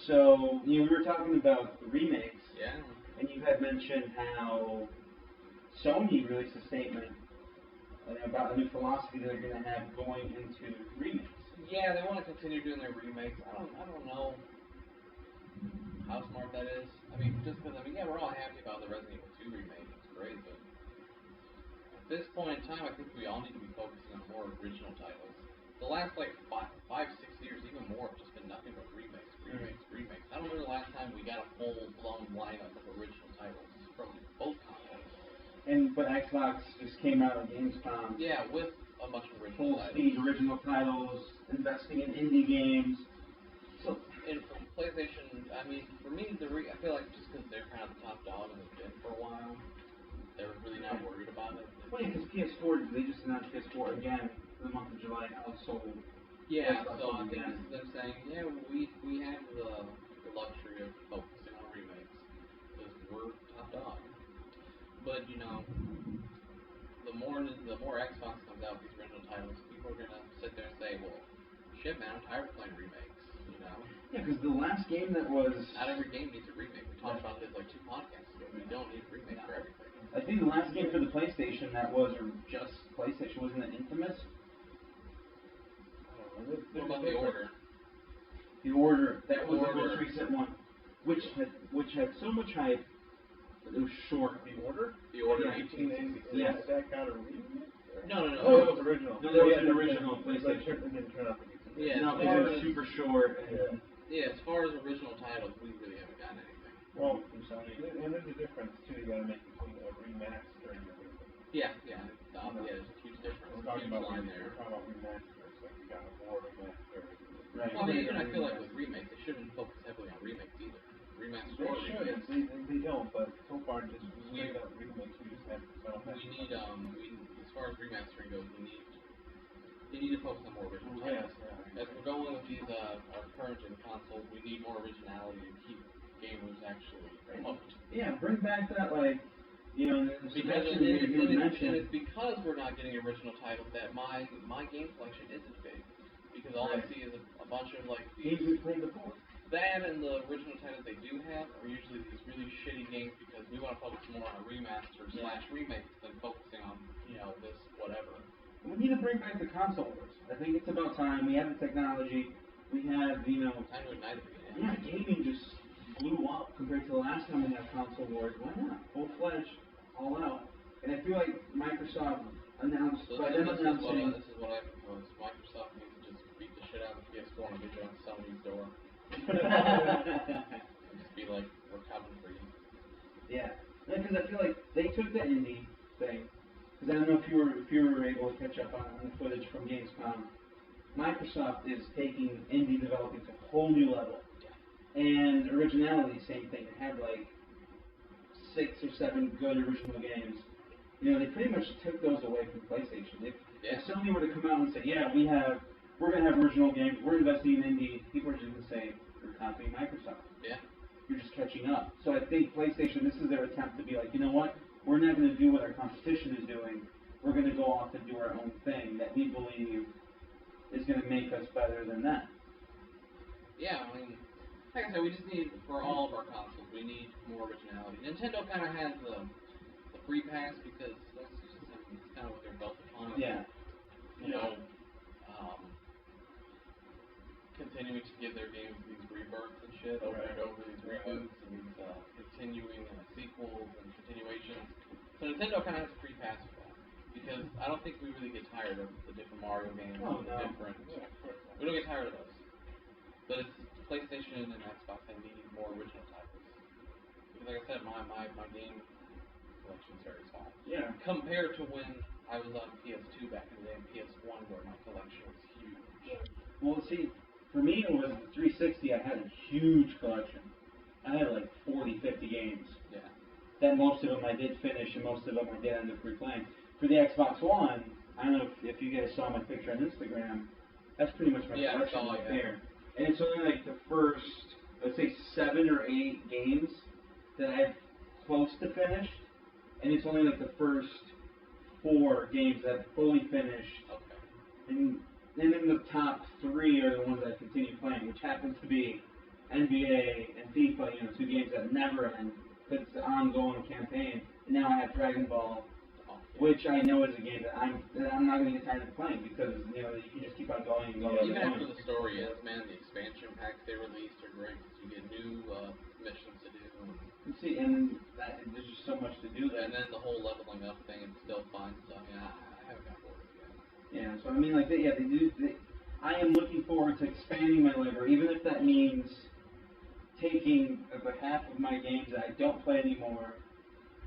So you know, we were talking about remakes. Yeah. And you had mentioned how Sony released a statement about a new philosophy they're going to have going into remakes. Yeah, they want to continue doing their remakes. I don't know how smart that is. I mean, just because, yeah, we're all happy about the Resident Evil 2 remake. It's great, but at this point in time, I think we all need to be focusing on more original titles. The last, like, 5, 6 years, even more, have just been nothing but remakes. I don't remember the last time we got a full-blown lineup of original titles from both consoles. But Xbox just came out of Gamescom. Yeah, with a bunch of original titles. Full-speed original titles, investing in indie games. So, and for PlayStation, I mean, for me, I feel like just because they're kind of the top dog and they've been for a while, they're really not worried about it. Well, yeah, because PS4, they just announced PS4 again for the month of July, outsold. Yeah, so I think this is them saying, yeah, we have the luxury of focusing on remakes because we're top dog. But you know, the more Xbox comes out with these original titles, people are gonna sit there and say, well, shit, man, I'm tired of playing remakes. You know? Yeah, because the last game that was not every game needs a remake. We talked about this like 2 podcasts ago. We don't need a remake for everything. I think the last game for the PlayStation that was, or just PlayStation, wasn't it Infamous? What about The Order? The Order, that was the most recent one, which had so much hype, but it was short. The Order? The Order 1886. Yes. Is that kind of remake? No. Oh, it was original. No, that was an original PlayStation. It didn't turn out to be. Yeah, no, because it was super short. And, yeah, as far as original titles, we really haven't gotten anything. Well, and there's a difference too. You got to make between a remaster and a remake. Yeah, there's a huge difference. We're talking about line there. remasters, like you got a war remaster, Right. Well, I mean, even I feel like with remakes, they shouldn't focus heavily on remakes either. Remakes They or should. remakes. They don't, but so far just straight up remakes. We just have Final We Fantasy. need, as far as remastering goes, they need to focus on more original Yes, titles. yeah. As we're going with these, our current gen consoles, we need more originality to keep gamers actually hooked. Yeah, bring back that, like, you know, the Because suggestion you mentioned. it's because we're not getting original titles that my game collection isn't big. Because all I see is a bunch of like Games we played before. that and the original titles they do have are usually these really shitty games because we want to focus more on a remaster / remakes than focusing on, this whatever. We need to bring back the console wars. I think it's about time. We have the technology. We have, I knew it neither beginning. yeah, gaming just blew up compared to the last time we had console wars. Why not? Full-fledged, all out. And I feel like Microsoft announced, So by them announcing... this is what I propose. Microsoft needs to just beat the shit out of the PS4 and get you on Sony's door. Just be like, we're coming for you. Yeah, because I feel like they took the indie thing. Because I don't know if you were able to catch up on the footage from Gamescom. Microsoft is taking indie developing to a whole new level. And originality, same thing. They had like 6 or 7 good original games. They pretty much took those away from PlayStation. If Sony were to come out and say, yeah, we're going to have original games, we're investing in indie, people are just going to say, you're copying Microsoft. Yeah. You're just catching up. So I think PlayStation, this is their attempt to be like, you know what? We're not going to do what our competition is doing. We're going to go off and do our own thing that we believe is going to make us better than that. Yeah, I mean, like I said, we just need, for all of our consoles, we need more originality. Nintendo kind of has the free pass because that's just, it's kind of what they're built upon. Yeah. Continuing to give their games these rebirths and shit over and over, these reboots and these continuing sequels and continuations. So Nintendo kind of has a free pass for that because I don't think we really get tired of the different Mario games and the different. We don't get tired of those. But it's PlayStation and Xbox that need more original titles. Because like I said, my game collection is very small. Yeah. Compared to when I was on PS2 back in the day and PS1 where my collection was huge. Well, see, for me it was the 360. I had a huge collection. I had like 40, 50 games. Yeah. That most of them I did finish and most of them I did end up replaying. For the Xbox One, I don't know if you guys saw my picture on Instagram, that's pretty much my collection right there. And it's only like the first, let's say 7 or 8 games that I've close to finished, and it's only like the first 4 games that I've fully finished. Okay. And then the top 3 are the ones that I continue playing, which happens to be NBA and FIFA, 2 games that never end, because it's an ongoing campaign. And now I have Dragon Ball, which I know is a game that I'm not going to get tired of playing because you can just keep on going and going. Even after the story ends, man, the expansion packs they released are great because you get new missions to do. And there's just so much to do there. And then the whole leveling up thing is still fun. So I haven't got bored of it yet. Yeah, so I mean, like they do. I am looking forward to expanding my library, even if that means taking the half of my games that I don't play anymore,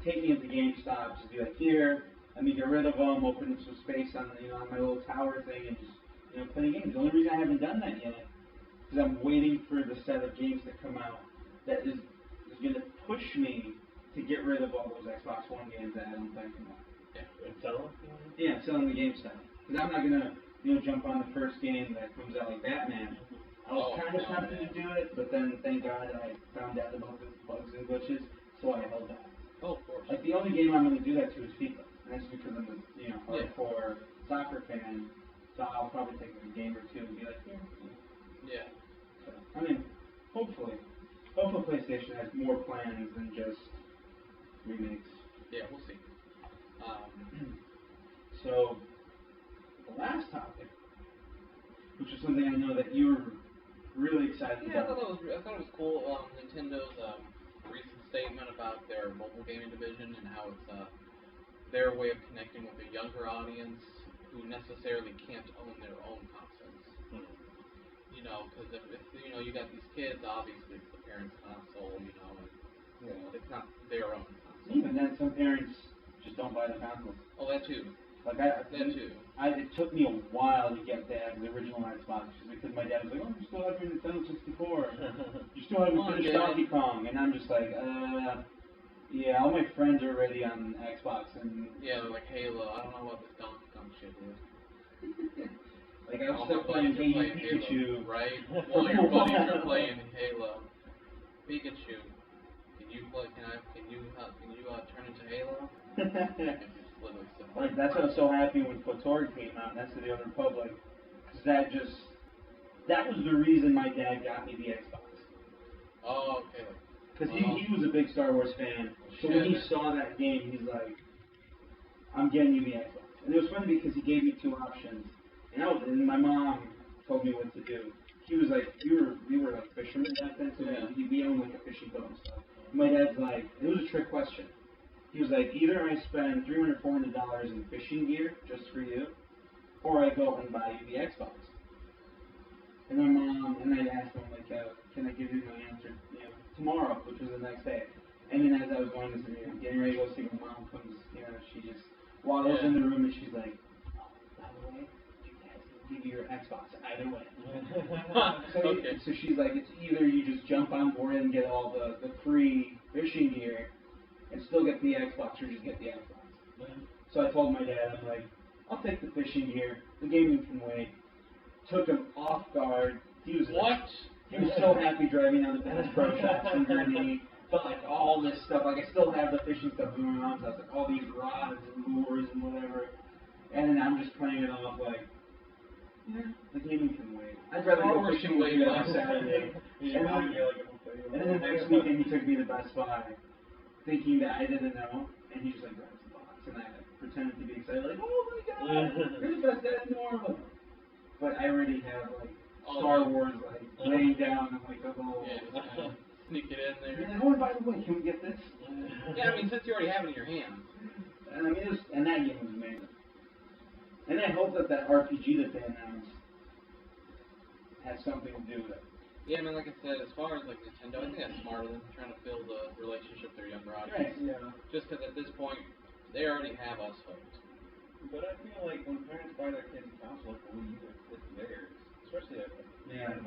taking it to GameStop, just be like, here, let me get rid of them, open up some space on on my little tower thing, and just play games. The only reason I haven't done that yet is I'm waiting for the set of games to come out that is going to push me to get rid of all those Xbox One games that I don't play anymore. Yeah, and sell them. Yeah, selling the GameStop because I'm not gonna jump on the first game that comes out like Batman. I was kind of tempted to do it, but then thank God I found out about the bugs and glitches, so I held back. Oh, of course. Like the only game I'm going to do that to is FIFA, and that's because I'm a hardcore soccer fan. So I'll probably take a game or 2 and be like, yeah. So, I mean, hopefully PlayStation has more plans than just remakes. Yeah, we'll see. So the last topic, which is something I know that you were really excited about. Yeah, I thought it was cool. Nintendo's recent statement about their mobile gaming division and how it's their way of connecting with a younger audience who necessarily can't own their own consoles. Because if you got these kids, obviously it's the parents' console, and it's not their own console. Even then, some parents just don't buy the consoles. Oh, that too. Like That too. it took me a while to get the original Xbox because my dad was like, "Oh, you still have your Nintendo 64. You still haven't finished Donkey Kong," and I'm just like, yeah, all my friends are already on Xbox and Yeah, like Halo. I don't know what this Donkey Kong shit is. like I was All still my playing buddies are Hey playing Pikachu. Halo, right? All your buddies are playing Halo. Pikachu, can you turn into Halo? It's literally simple. Like that's why I was so happy when KOTOR came out, and that's the Other Republic, because that was the reason my dad got me the Xbox. Oh, okay. Because he was a big Star Wars fan, so when he saw that game, he's like, "I'm getting you the Xbox." And it was funny because he gave me two options, and my mom told me what to do. He was like, we were like fishermen back then, so we owned like a fishing boat and stuff. And my dad's like, it was a trick question. He was like, either I spend $300, $400 in fishing gear just for you, or I go and buy you the Xbox. And my mom, and I asked him, like, can I give you my answer, tomorrow, which was the next day. And then as I was going to, getting ready to go see my mom comes, she just waddles in the room and she's like, "Oh, by the way, your dad's gonna give you your Xbox either way." So she's like, it's either you just jump on board and get all the free fishing gear and still get the Xbox, or just get the Xbox. So I told my dad, I'm like, I'll take the fishing gear, the gaming can wait. Took him off guard. He was so happy driving down the Bass Pro Shops in Germany. But like all this stuff, like I still have the fishing stuff moving around, so I was like all these rods and lures and whatever. And then I'm just playing it off like, the gaming can wait. I'd rather go fishing with you on Saturday. And then the next weekend he took me to Best Buy, thinking that I didn't know, and he just like grabs the box, and I pretended to be excited, like, "Oh my god, you're the best dad in the world." But I already have like Star Wars like laying down and like a little sneak it in there. And oh, and by the way, can we get this? Yeah, I mean, since you already have it in your hands. And I mean, and that game was amazing. And I hope that RPG that they announced has something to do with it. Yeah, I mean, like I said, as far as like Nintendo, I think that's smarter than trying to build a relationship with their younger audience. Right. Yeah. Just because at this point, they already have us hooked. But I feel like when parents buy their kids a console, like the Wii U, it's theirs. Especially at some parents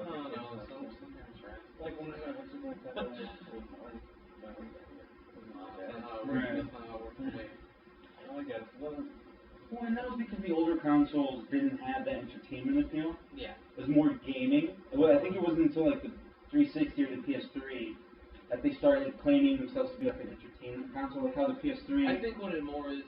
are like when I went to Nintendo, it was mine. That's not how it works for me. I guess. Well, and that was because the older consoles didn't have that entertainment appeal. Yeah. It was more gaming. Well, I think it wasn't until like the 360 or the PS3 that they started claiming themselves to be like an entertainment console, like how the PS3. I think what it more is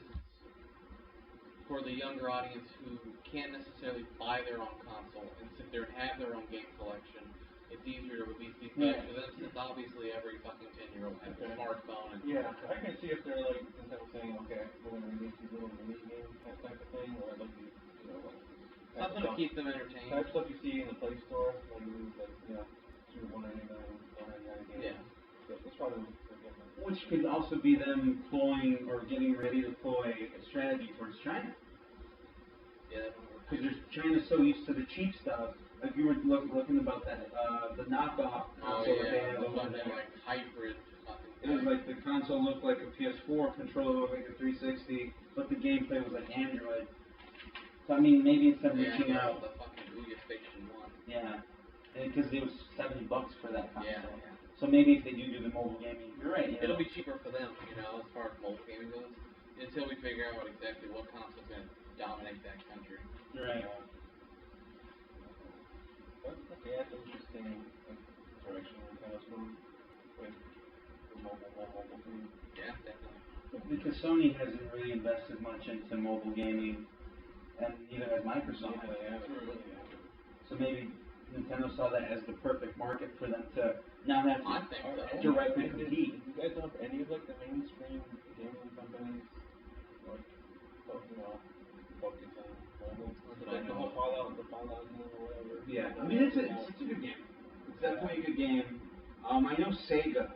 for the younger audience who can't necessarily buy their own console and sit there and have their own game collection. It's easier to release these games for them since obviously every fucking 10-year-old has a smartphone. And I can see if they're like instead of saying, okay, we're gonna release these little mini games, that type of thing, or like like something to keep them entertained. Type stuff you see in the Play Store, like $2 $1.99 games. Yeah. That's probably what they're getting. Which could also be them employing or getting ready to deploy a strategy towards China. Yeah. Because China's so used to the cheap stuff. Like you were looking about that, the knockoff console that they had over there. Like hybrid fucking. It was like the console looked like a PS4, controller looked like a 360, but the gameplay was like Android. So I mean, maybe instead of reaching out. The fucking Ouya Station 1. Yeah. Because it was $70 for that console. Yeah. So maybe if they do the mobile gaming, you're right. It'll be cheaper for them, as far as mobile gaming goes, until we figure out exactly what console's going to dominate that country. Right. Yeah, it's interesting direction we're kind of going with the mobile gaming. Yeah, definitely. Because Sony hasn't really invested much into mobile gaming, and neither has Microsoft. So maybe Nintendo saw that as the perfect market for them to not have to directly compete. You guys know if any of like the mainstream gaming companies focus on mobile? Like the whole Fallout game or whatever. Yeah, I mean it's a good game. It's definitely a good game. I know Sega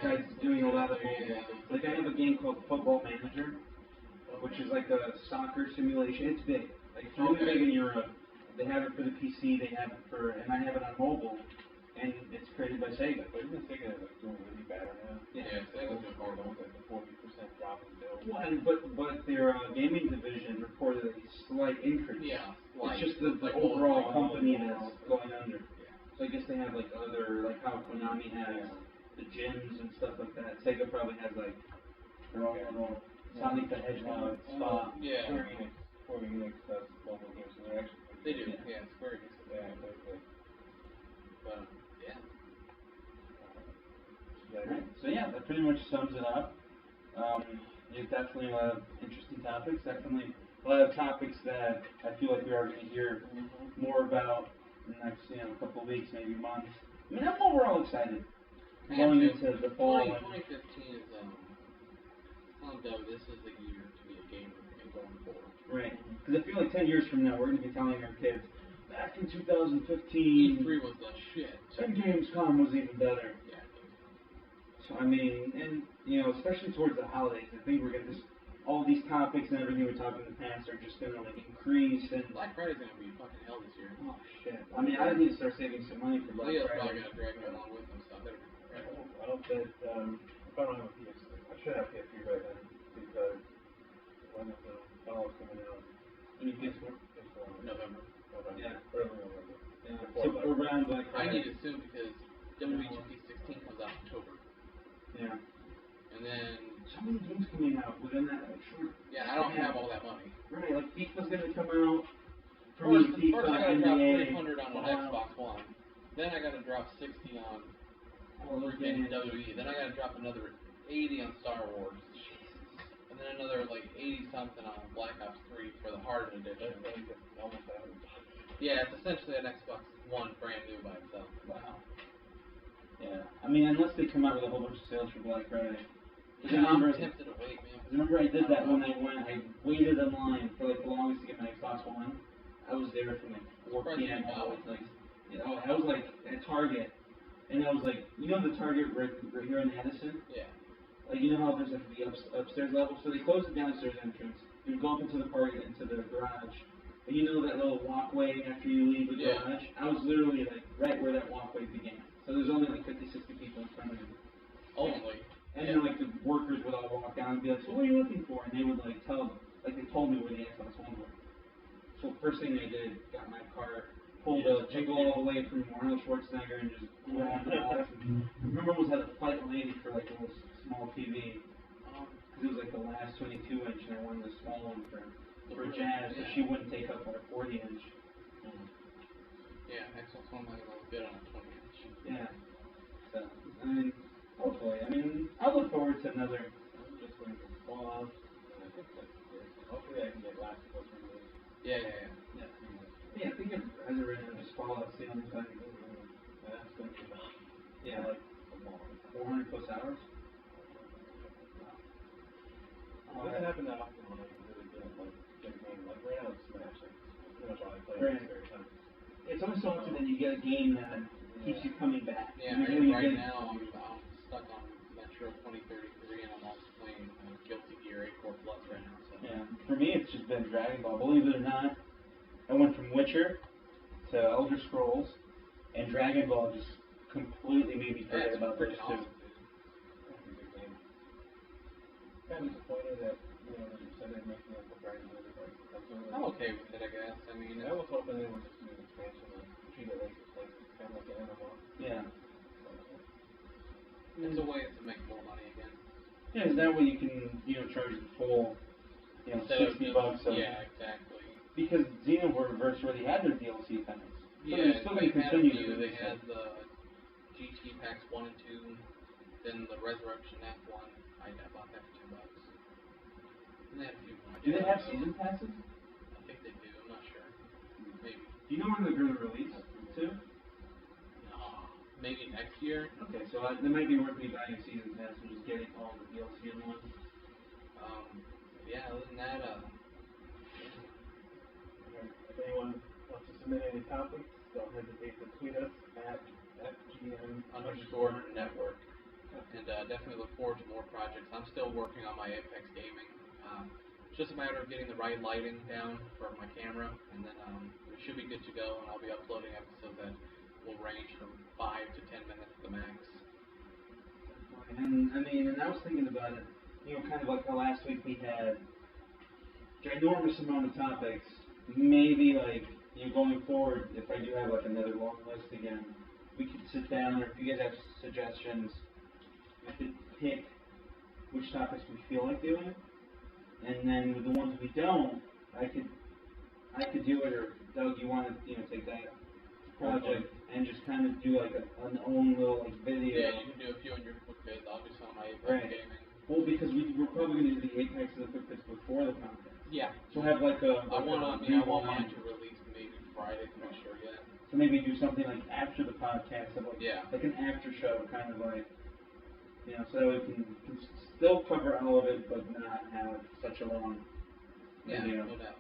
tried doing a lot of mobile. Like I have a game called Football Manager, which is like a soccer simulation. It's big. Like it's really big in Europe. They have it for the PC. They have it and I have it on mobile. And it's created by Sega. But even Sega is doing really bad right now. Yeah, Sega's doing horrible. Like a 40% drop in sales. Well, but they're their gaming division reported a slight increase. Yeah, it's just the overall company that's going under. Yeah. So I guess they have like other, like how Konami has the gyms and stuff like that. Sega probably has like their own little Sonic the Hedgehog spot. Yeah. Square Enix does mobile games, so they're actually They do. Yeah, Square Enix. Yeah, they're good. But yeah. Right. So yeah, that pretty much sums it up. There's definitely a lot of interesting topics. Definitely a lot of topics that I feel like we are going to hear more about in the next, couple of weeks, maybe months. I mean, I'm overall excited going into the fall. 2015 is this is the year to be a gamer and going forward. Right. Because I feel like 10 years from now, we're going to be telling our kids, back in 2015, E3 was the shit. And Gamescom was even better. Yeah. So, I mean, and, especially towards the holidays, I think we're going to just, all these topics and everything we talked in the past are just going to, like, increase. And Black Friday's going to be fucking hell this year. Oh, shit. I mean, I need to start saving some money for Black Leo's Friday. probably going to drag me along with him, so I better be prepared. I don't bet, if I don't have a PS3, I should have PS3 right then, because when the follow's coming out, Any PS4? November. Yeah. Early November. Yeah. So around Black I Friday. need it soon because WWE 2K16 comes out in October. Yeah. And then... So many games coming out within that, like, short... Yeah, I don't have all that money. Right, like, FIFA's gonna come out. First, FIFA, I gotta NBA, drop 300 on an Xbox One. Then I gotta drop 60 on freaking WWE. Then I gotta drop another 80 on Star Wars. And then another, like, 80-something on Black Ops 3 for the Hardened Edition. Almost $100. Yeah, it's essentially an Xbox One brand new by itself. Wow. Yeah. I mean, unless they come out with a whole bunch of sales for Black Friday. Yeah, I'm tempted to wait, man. Remember I did that when I waited in line for like the longest to get my Xbox One. I was there from like 4 p.m. I was like, I was like at Target, and I was like, the Target right here in Addison? Yeah. Like, you know how there's like the upstairs level? So they closed the downstairs entrance. You would go up into the park, into the garage. And you know that little walkway after you leave the garage? I was literally like right where that walkway began. So there's only like 50, 60 people in front of me. Only. And then like the workers would all walk down and be like, so what are you looking for? And they would like they told me where the Xbox One was. So first thing they did, got my car, pulled a jiggle all the way from Arnold Schwarzenegger and just grabbed the box. Remember I almost had to fight a lady for like a little small TV. Because it was like the last 22-inch and I wanted the small one for Jazz, so she wouldn't take up our 40-inch. Yeah, Xbox One might look good on a 20-inch. Yeah. So, I mean, hopefully. I mean, I look forward to another. Just when it's fall out, and I think that's good. Hopefully I can get Last of Us released. Yeah. Yeah, I think as of right now, just Fallout's the only thing. That's going to be enough. Yeah, like 400 plus hours. It doesn't happen that often when I really get a game. Like right now it's Smash. Like, pretty much all I play at this very time. It's always so often that you get a game that keeps you coming back. Yeah, right now I'm stuck on Metro 2033 and I'm also playing Guilty Gear 8 Core Plus right now. So. Yeah, for me it's just been Dragon Ball. Believe it or not, I went from Witcher to Elder Scrolls, and Dragon Ball just completely made me forget about those two. Awesome, that's a good game. Kind of disappointed that you said they're making up the Dragon Ball. I'm okay with it, I guess. I mean, I was hoping they would just do an expansion and treat it like kind of like an MMO. Yeah. It's a way to make more money again. Yeah, is that way you can, charge the full, $60 bucks. Yeah, exactly. Because Xenoverse already had their DLC packs. So Yeah, they're still going to continue to do They this. had the GT packs 1 and 2, then the Resurrection F1. I bought that for $2. And they had a few more. Do they have season passes? I think they do. I'm not sure. Maybe. Do you know when they're going to release too? Maybe next year. Okay, so that might be worth me buying a season pass and just getting all the DLC in one. Yeah, other than that, If anyone wants to submit any topics, don't hesitate to tweet us at FGN_network. And definitely look forward to more projects. I'm still working on my Apex gaming. It's just a matter of getting the right lighting down for my camera, and then we should be good to go, and I'll be uploading episodes that will range from 5 to 10 minutes at the max. And I was thinking about it, kind of like how last week we had ginormous amount of topics. Maybe like going forward, if I do have like another long list again, we could sit down, or if you guys have suggestions, we could pick which topics we feel like doing, and then with the ones we don't, I could do it, or Doug, you want to take that project and just kind of do like an own little like video. Yeah, you can do a few on your quick bits. I'll do some on my Apex Right. gaming. Well, because we're probably going to do the Apex and the quick bits before the podcast. Yeah. So have like a. I want mine to release maybe Friday to make sure yet. So maybe do something like after the podcast, of like an after show, kind of like, so that we can still cover all of it, but not have such a long video. No doubt.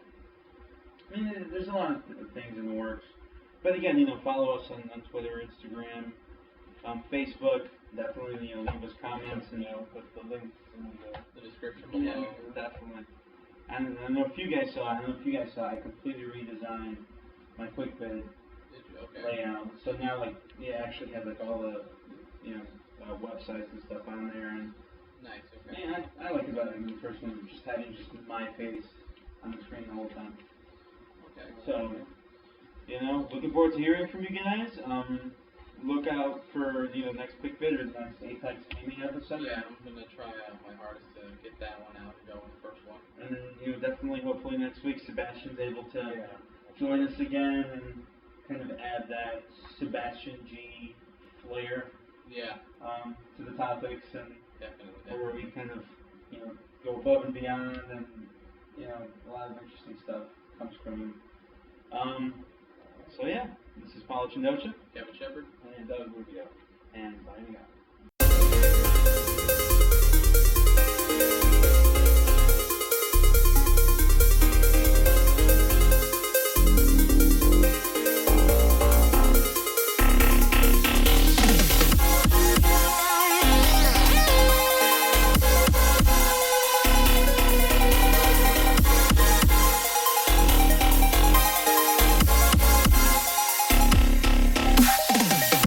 I mean, there's a lot of things in the works. But again, follow us on Twitter, Instagram, Facebook. Definitely, leave us comments and put the links in the description below. Yeah, definitely. And I know if you guys saw, I completely redesigned my quick bid layout. So now, I actually have all the, websites and stuff on there. And nice. Okay. yeah, I like it better than personally just having just my face on the screen the whole time. Okay. So, looking forward to hearing from you guys. Look out for next quick bid or the next Apex gaming episode. Yeah, I'm gonna try my hardest to get that one out and go with the first one. And then definitely, hopefully next week, Sebastian's able to join us again and kind of add that Sebastian G flair. Yeah. To the topics and definitely. where we kind of go above and beyond and a lot of interesting stuff comes from him. So yeah, this is Paulo Chindocha, Kevin Shepard, and Doug Rubio, and signing out.